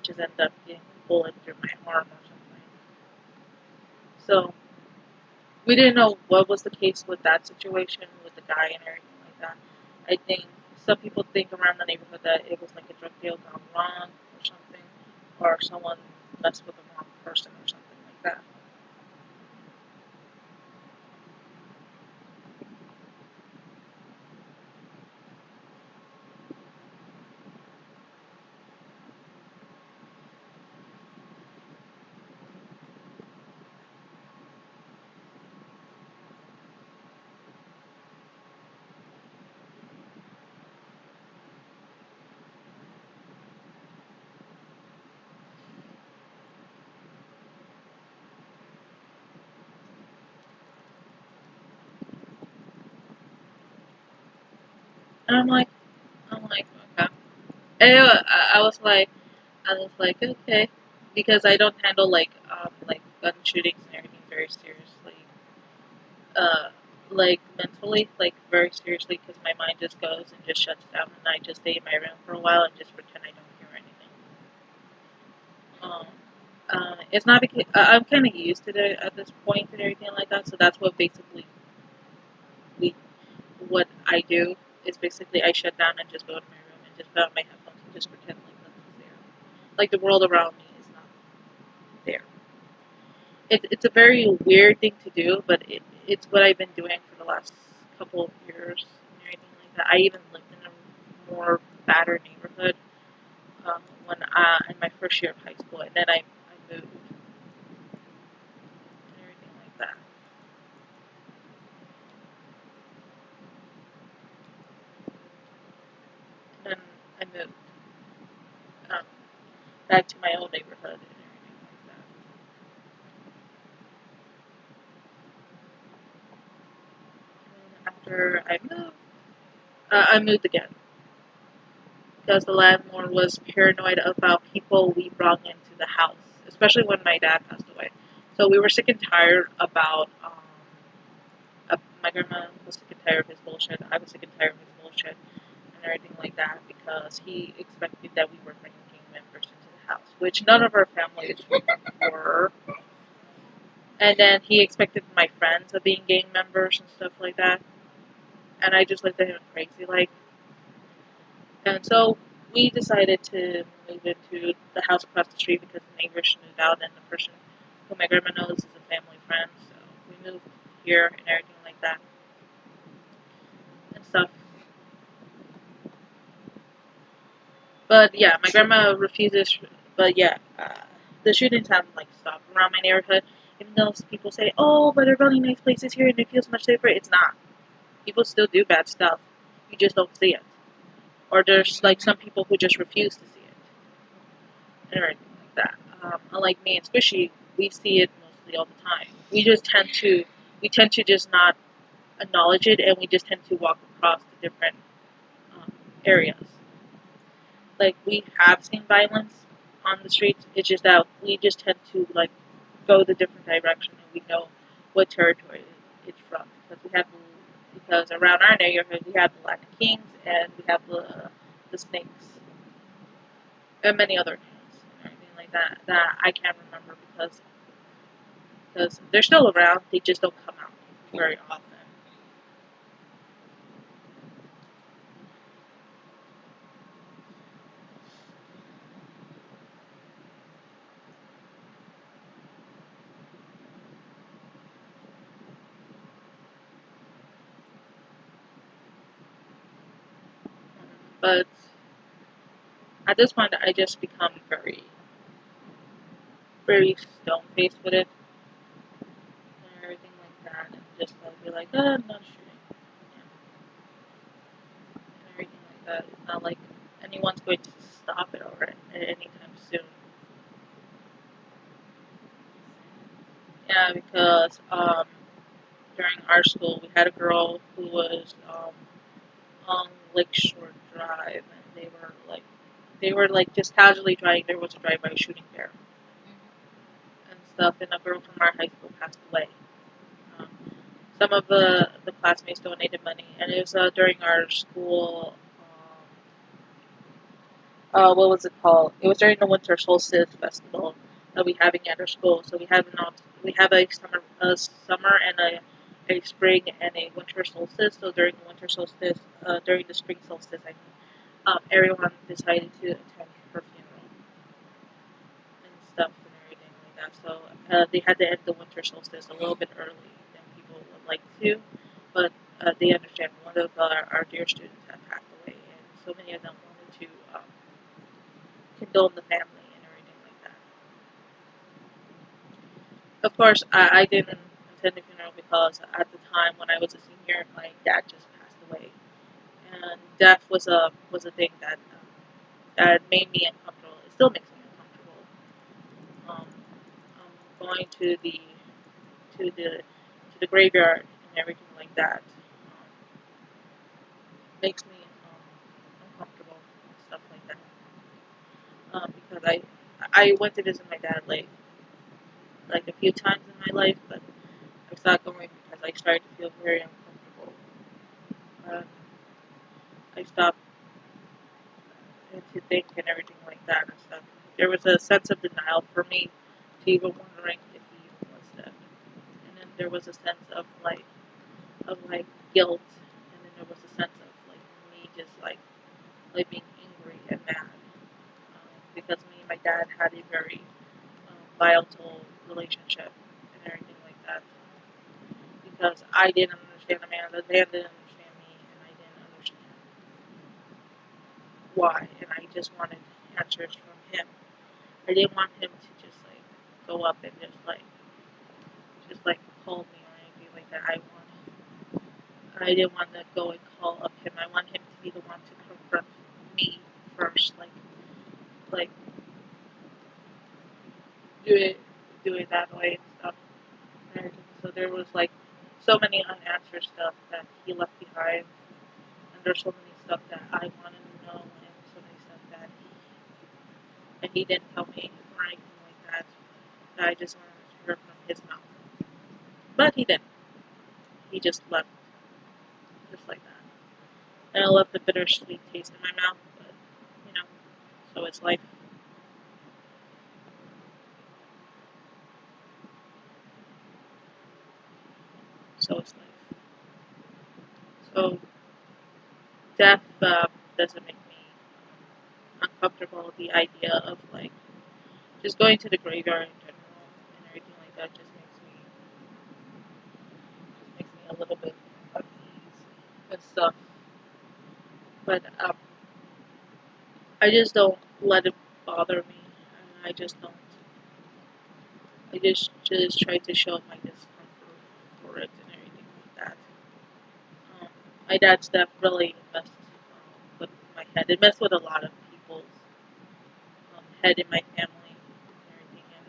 just end up getting a bullet through my arm or something. So we didn't know what was the case with that situation with the guy and everything like that. I think some people think around the neighborhood that it was like a drug deal gone wrong or something, or someone messed with the wrong person or something like that. And I'm like, okay. And I was like, okay, because I don't handle like gun shootings and everything very seriously, uh, like mentally, like very seriously, because my mind just goes and just shuts down, and I just stay in my room for a while and just pretend I don't hear anything. Um, it's not because I'm kind of used to it at this point and everything like that, so that's what basically we what I do is basically I shut down and just go to my room and just put on my headphones and just pretend like nothing's there, like the world around me is not there. It's a very weird thing to do, but it's what I've been doing for the last couple of years and everything like that. I even lived in a more badder neighborhood when in my first year of high school, and then I moved and everything like that. And then I moved um, back to my old neighborhood and everything like that. And after I moved again because the landlord was paranoid about people we brought into the house, especially when my dad passed away. So we were sick and tired about. My grandma was sick and tired of his bullshit. I was sick and tired of his bullshit and everything like that because he expected that we were bringing gang members into the house, which none of our families were. And then he expected my friends of being gang members and stuff like that. And I just looked at him crazy like. And so we decided to move into the house across the street because the neighbors moved out and the person who my grandma knows is a family friend. So we moved here and everything like that and stuff. But yeah, my grandma refuses. But yeah, the shootings haven't like stopped around my neighborhood. Even though people say, "Oh, but there are really nice places here and it feels much safer," it's not. People still do bad stuff. You just don't see it. Or there's like some people who just refuse to see it and everything like that. Unlike me and Squishy, we see it mostly all the time. We tend to just not acknowledge it, and we just tend to walk across the different areas. Like we have seen violence on the streets. It's just that we just tend to like go the different direction, and we know what territory it's from because around our neighborhood we have the Latin Kings and we have the Snakes and many other names and everything like that I can't remember because they're still around. They just don't come out very often. But at this point, I just become very stone faced with it and everything like that, and just like be like, I'm not shooting, and everything like that. It's not like anyone's going to stop it or anytime soon. Yeah, because during our school we had a girl who was on Lakeshore Drive, and they were like just casually driving. There was a drive-by shooting there and stuff, and a girl from our high school passed away. Um, some of the classmates donated money, and it was during our school. What was it called? It was during the Winter Solstice Festival that we having at our school. So we have a summer and a spring and a winter solstice. So during the winter solstice, during the spring solstice, I mean, everyone decided to attend her funeral and stuff and everything like that. So they had to end the winter solstice a little bit early than people would like to, but they understand. One of our dear students had passed away, and so many of them wanted to condone the family and everything like that. Of course, I didn't attend the funeral because at the time when I was a senior, my dad just passed away, and death was a thing that made me uncomfortable. It still makes me uncomfortable. Um, Going to the graveyard and everything like that makes me uncomfortable and stuff like that. Because I went to visit my dad like a few times in my life, but I stopped going because I started to feel very uncomfortable. Um, I stopped to think and everything like that and stuff. There was a sense of denial for me to even wondering if he even was dead. And then there was a sense of guilt, and then there was a sense of like me just like being angry and mad because me and my dad had a very volatile relationship and everything like that. Because I didn't understand the man didn't understand me, and I didn't understand why, and I just wanted answers from him. I didn't want him to just like go up and just like call me or anything like that. I didn't want to go and call up him. I want him to be the one to confront me first, like do it do it that way and stuff. And everything. So there was like so many unanswered stuff that he left behind, and there's so many stuff that I wanted to know, and so many stuff that he didn't tell me or anything like that. That I just wanted to hear from his mouth. But he didn't. He just left just like that. And it left a bittersweet taste in my mouth, but you know, so it's life. So it's life. So death doesn't make me uncomfortable. The idea of like just going to the graveyard in general and everything like that just makes me a little bit uneasy and stuff. But I just don't let it bother me, and I just don't. I just try to show my discomfort for it and everything like that. Um, my dad's death really messed with my head. It messed with a lot of people's head in my family and everything, and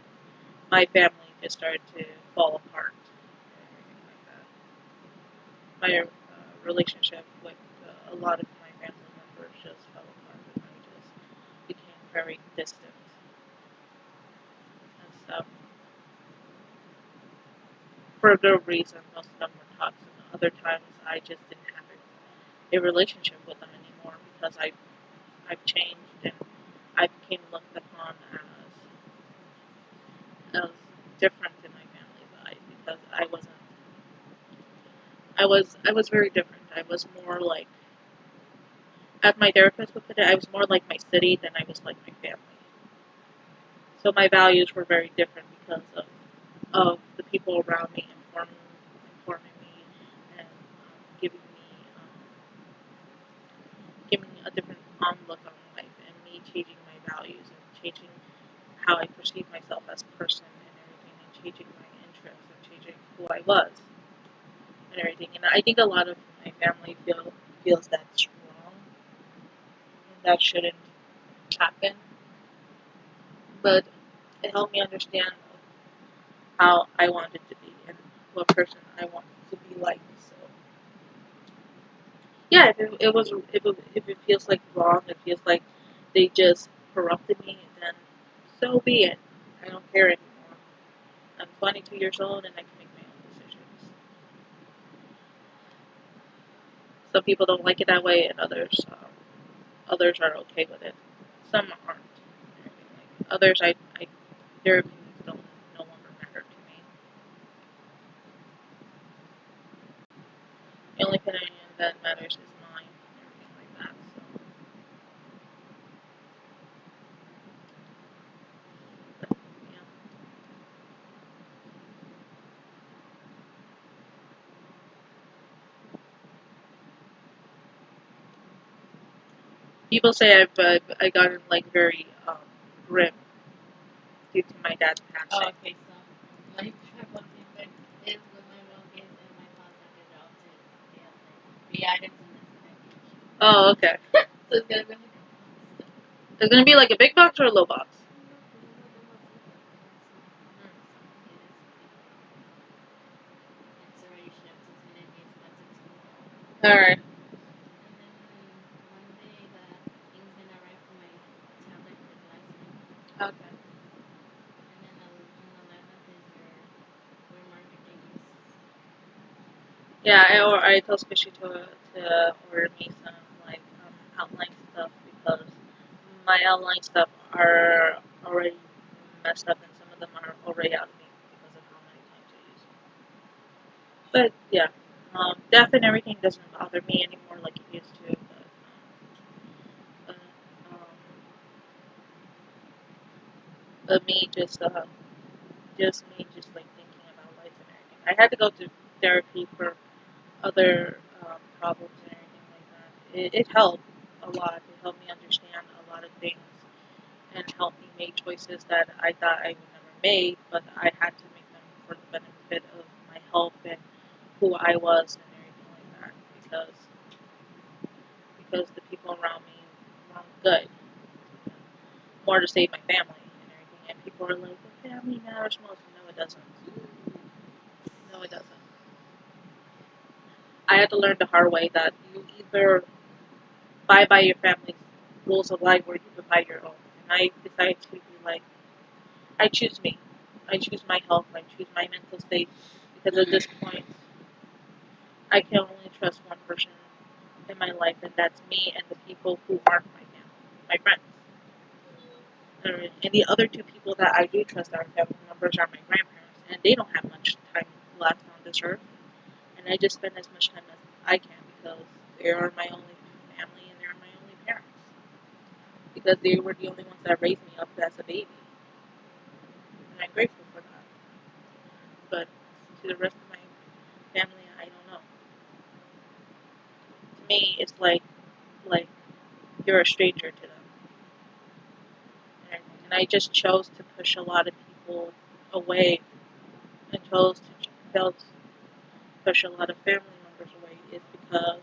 my family just started to fall apart and everything like that. My relationship with a lot of my family members just fell apart, and I just became very distant and stuff for a good reason. Most of them were toxic. Other times, I just didn't have a relationship with them anymore because I've changed and I became looked upon as different in my family's eyes because I was very different. I was more like, as my therapist would put it, I was more like my city than I was like my family. So my values were very different because of the people around me informing me and giving me a different outlook on life and me changing my values and changing how I perceive myself as a person and everything and changing my interests and changing who I was and everything. And I think a lot of my family feels that's wrong and that shouldn't happen. But it helped me understand how I wanted to be and what person I wanted to be like. So yeah, if it feels like wrong, it feels like they just corrupted me, then so be it. I don't care anymore. I'm 22 years old and I can make my own decisions. Some people don't like it that way, and others are okay with it. Some aren't. Others, their opinions don't no longer matter to me. The only opinion that matters is mine, and everything like that. So, but, yeah. People say I gotten like very grim due to my dad's Oh, passing. okay, so my one thing is with my mom is and my father the job to be added to this package. Oh, okay. So it's gonna be like It's gonna be like a big box or a little box. It's already shipped. It's gonna be expected tomorrow. All right. And then one day the thing's gonna arrive for my tablet for the license. Okay. And then on the 11th is your market days. Yeah, I told Squishy to order me some like outline stuff because my outline stuff are already messed up and some of them are already out of ink because of how many times I use them. But yeah, death and everything doesn't bother me anymore like it used to. But, um, but me just me just like thinking about life and everything. I had to go to therapy for other problems and everything like that. It helped a lot. It helped me understand a lot of things and helped me make choices that I thought I would never make, but I had to make them for the benefit of my health and who I was and everything like that because the people around me weren't good. More to save my family and everything. And people are like, "The family matters most." No, it doesn't. No, it doesn't. I had to learn the hard way that you either buy by your family's rules of life or you can buy your own. And I decided to be like, I choose me. I choose my health. I choose my mental state because at this point, I can only trust one person in my life, and that's me and the people who aren't my family, my friends. And the other two people that I do trust are family members are my grandparents, and they don't have much time left on this earth. And I just spend as much time as I can because they are my only family and they're my only parents. Because they were the only ones that raised me up as a baby. And I'm grateful for that. But to the rest of my family, I don't know. To me, it's like you're a stranger to them. And I just chose to push a lot of people away and chose to push a lot of family members away it's because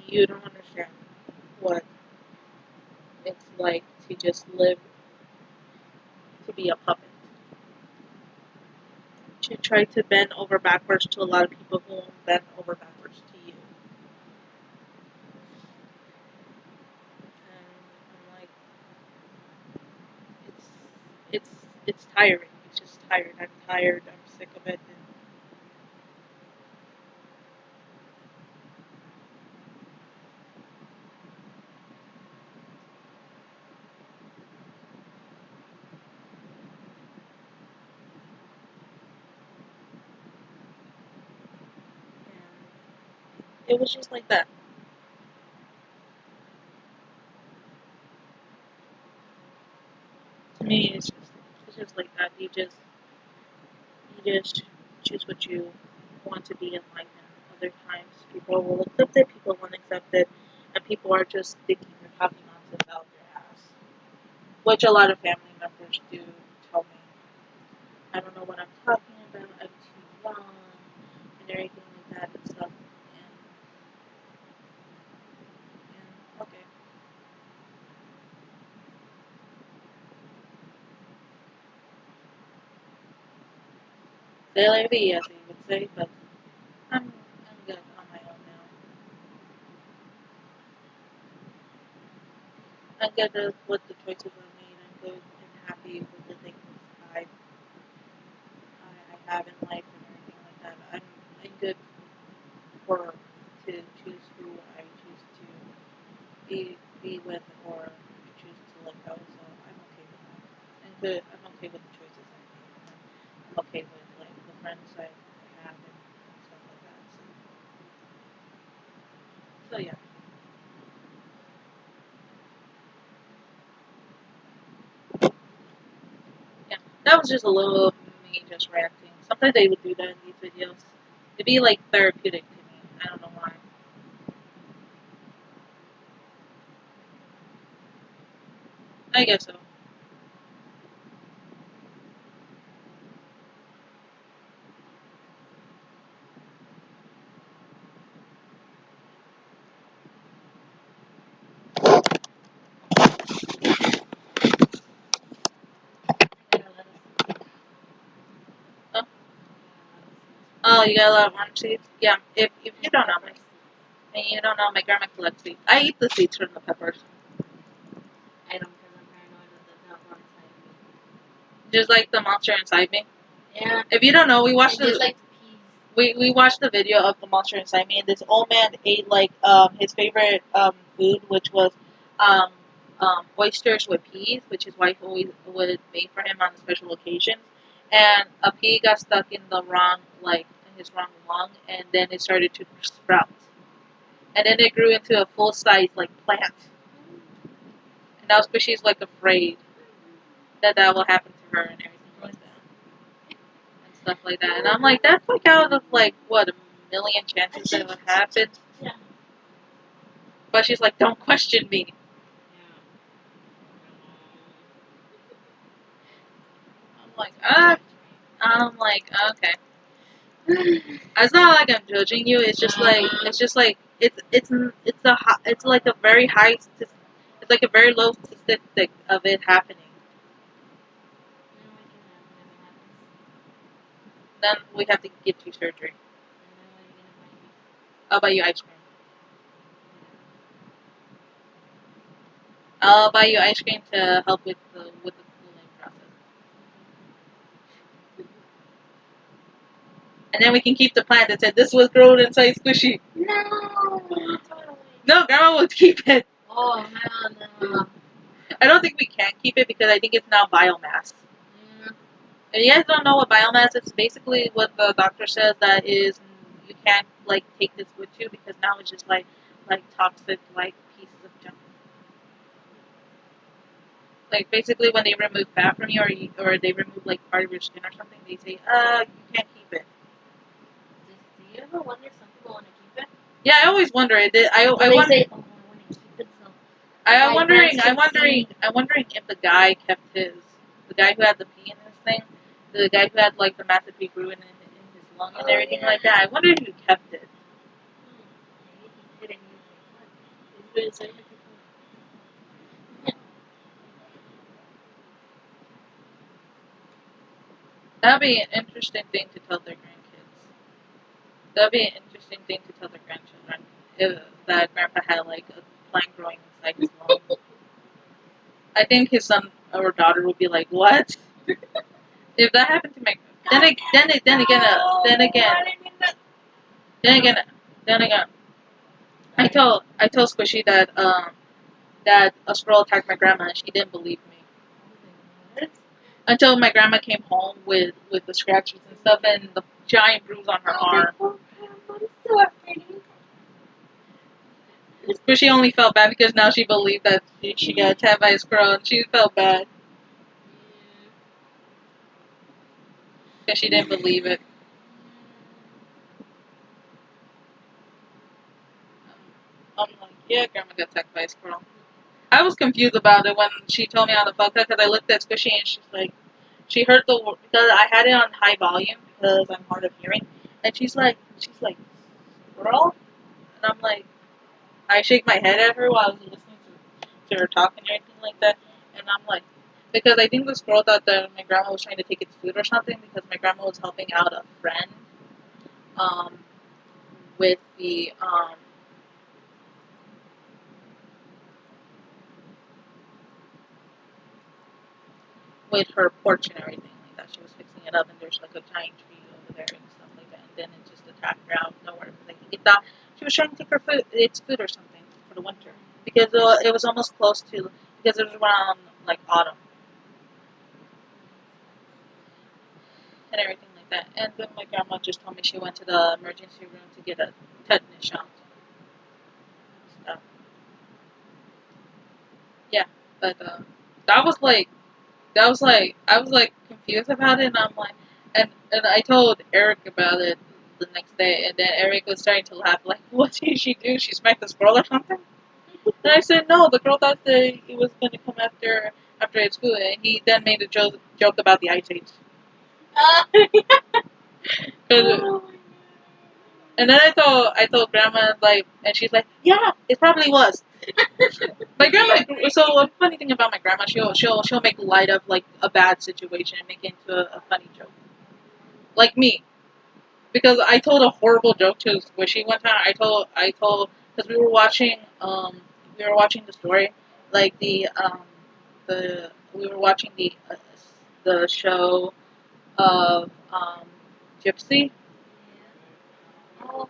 you don't understand what it's like to just live to be a puppet. To try to bend over backwards to a lot of people who won't bend over backwards to you. And I'm like, it's it's it's tiring. It's just tired. I'm tired. I'm sick of it. And it was just like that. To me, it's just like that. You just choose what you want to be in life, and other times people will accept it, people won't accept it, and people are just thinking they're talking nonsense out their ass, which a lot of family members do tell me. I don't know what I'm talking about. I'm too young, and everything like that and stuff. And okay, say la vie, as they would say, but I'm good on my own now. I'm good with the choices I made. I'm good and happy with the things I have in life and everything like that. I'm good. for to choose who I choose to be with or choose to let go. So I'm okay with that. And good. I'm okay with the choices I made. I'm okay with like the friends I have and stuff like that. So yeah. Yeah, that was just a little of me just ranting. Sometimes they would do that in these videos. It'd be like therapeutic to me. I don't know why. I guess so. Oh, oh, you got a lot of orange seeds? Yeah. If you don't know, my grandma collects seeds. I eat the seeds from the peppers. I don't because I'm paranoid of the devil inside me. Just like the monster inside me. Yeah. If you don't know, we watched I just like peas. we watched the video of the monster inside me, and this old man ate like his favorite food, which was um, oysters with peas, which his wife always would make for him on special occasions. And a pea got stuck in the wrong in his wrong lung, and then it started to sprout, and then it grew into a full size like plant. And now Squishy's like afraid that will happen to her and everything like that and stuff like that. And I'm like, that's like out of like what a million chances that it would happen. Yeah. But she's like, don't question me. I'm like, I'm like, okay. It's not like I'm judging you. It's like a very high. It's like a very low statistic of it happening. Then we have to get you surgery. I'll buy you ice cream. I'll buy you ice cream to help with the cooling process. And then we can keep the plant that said this was grown inside Squishy. No. No, Grandma will keep it. Oh hell no. I don't think we can keep it because I think it's now biomass. Yeah. If you guys don't know what biomass is, basically what the doctor says that is you can't like take this with you because now it's just like toxic like pieces of junk. Like basically when they remove fat from you or they remove like part of your skin or something, they say you can't keep it. Do you ever wonder if some people want to keep it? Yeah, I always wonder. I They wonder. say, oh, I want to keep it so. I'm my friends wondering can if the guy kept the guy who had the pee in his thing, the guy who had like the massive pee grew in his lung and everything like that. I wonder if he kept it. Maybe he didn't use it. That'd be an interesting thing to tell their grandkids. That'd be an interesting thing to tell their grandchildren if that grandpa had like a plant growing inside his lung. I think his son or daughter would be like, "What?" If that happened to my then again, then again, I told Squishy that a squirrel attacked my grandma and she didn't believe me until my grandma came home with the scratches and stuff and the giant bruise on her arm. Squishy only felt bad because now she believed that she got attacked by a squirrel and she felt bad because she didn't believe it. I'm like, yeah, grandma got attacked by a squirrel. I was confused about it when she told me on the phone because I looked at Squishy and she's like, she heard because I had it on high volume because I'm hard of hearing, and she's like, squirrel, and I'm like, I shake my head at her while I was listening to her talk and everything like that, and I'm like, because I think the squirrel thought that my grandma was trying to take its food or something because my grandma was helping out a friend, um, with the with her porch and everything like that. She was fixing it up, and there's like a giant tree over there and stuff like that. And then it just attacked her out of nowhere. Like it thought she was trying to take her food, its food or something for the winter because it was almost close to because it was around like autumn and everything like that. And then my grandma just told me she went to the emergency room to get a tetanus shot. So, yeah, but that was like I was like confused about it, and I'm like, and I told Eric about it the next day, and then Eric was starting to laugh, like, what did she do? She smacked the squirrel or something? And I said, no, the girl thought that it was going to come after its food, and he then made a joke about the ice age. Oh, And then I told grandma like, and she's like, yeah, it probably was. My grandma. So a funny thing about my grandma, she'll make light of like a bad situation and make it into a funny joke. Like me, because I told a horrible joke to Squishy one time. I told because we were watching the story, like the we were watching the show of Gypsy. yeah. Oh, what was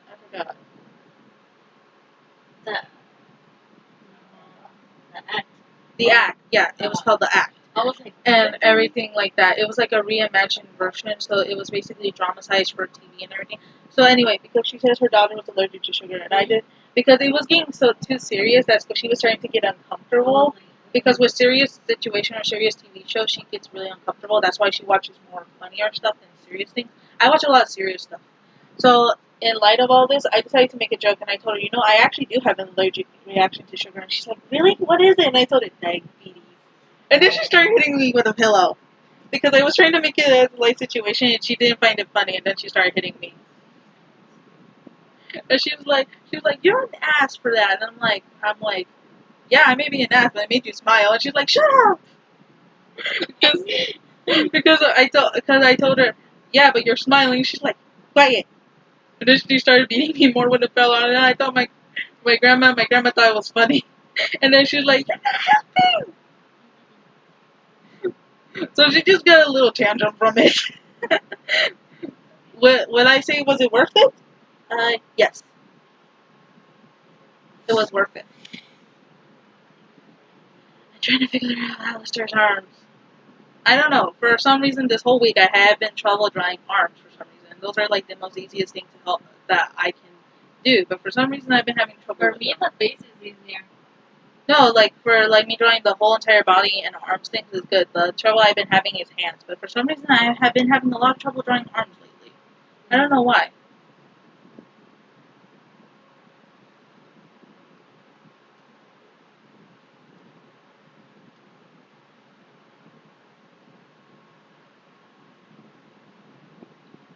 I forgot. it called? The act. The Act, yeah, it was called The Act. I was like, And everything like that. It was like a reimagined version, so it was basically dramatized for TV and everything. So anyway, because she says her daughter was allergic to sugar, and I did because it was getting so too serious that she was starting to get uncomfortable. Because with serious situation or serious TV shows, she gets really uncomfortable. That's why she watches more funnier stuff than serious things. I watch a lot of serious stuff. So in light of all this, I decided to make a joke, and I told her, I actually do have an allergic reaction to sugar. And she's like, really? What is it? And I told her, diabetes. And then she started hitting me with a pillow because I was trying to make it a light situation, and she didn't find it funny. And then she started hitting me, and she was like, you're an ass for that. And I'm like, yeah, I may be an ass, but I made you smile. And she's like, shut up, because I told her, yeah, but you're smiling. She's like, quiet. And then she started beating me more with a pillow, and I thought my grandma thought it was funny. And then she was like, you're not helping. So she just got a little tantrum from it. Would I say, was it worth it? Yes, it was worth it. I'm trying to figure out Alistair's arms. I don't know. For some reason, this whole week I have been trouble drawing arms for some reason. Those are like the most easiest things to help that I can do. But for some reason, I've been having trouble. For me, the face is easier. No, like for like me drawing the whole entire body and arms things is good. The trouble I've been having is hands. But for some reason, I have been having a lot of trouble drawing arms lately. I don't know why.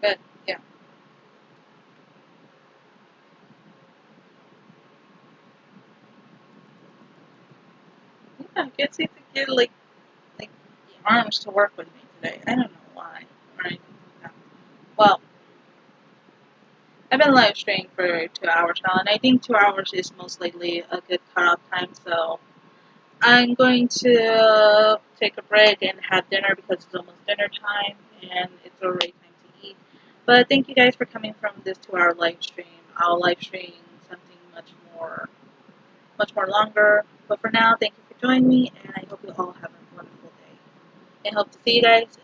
But yeah. Yeah, I get to get like the arms to work with me today. I don't know why. Right? Yeah. Well, I've been live streaming for 2 hours now, and I think 2 hours is most likely a good cutoff time. So I'm going to take a break and have dinner because it's almost dinner time and it's already time to eat. But thank you guys for coming from this 2 hour live stream. I'll live stream something much more longer. But for now, thank you for joining me, and I hope you all have a wonderful day. I hope to see you guys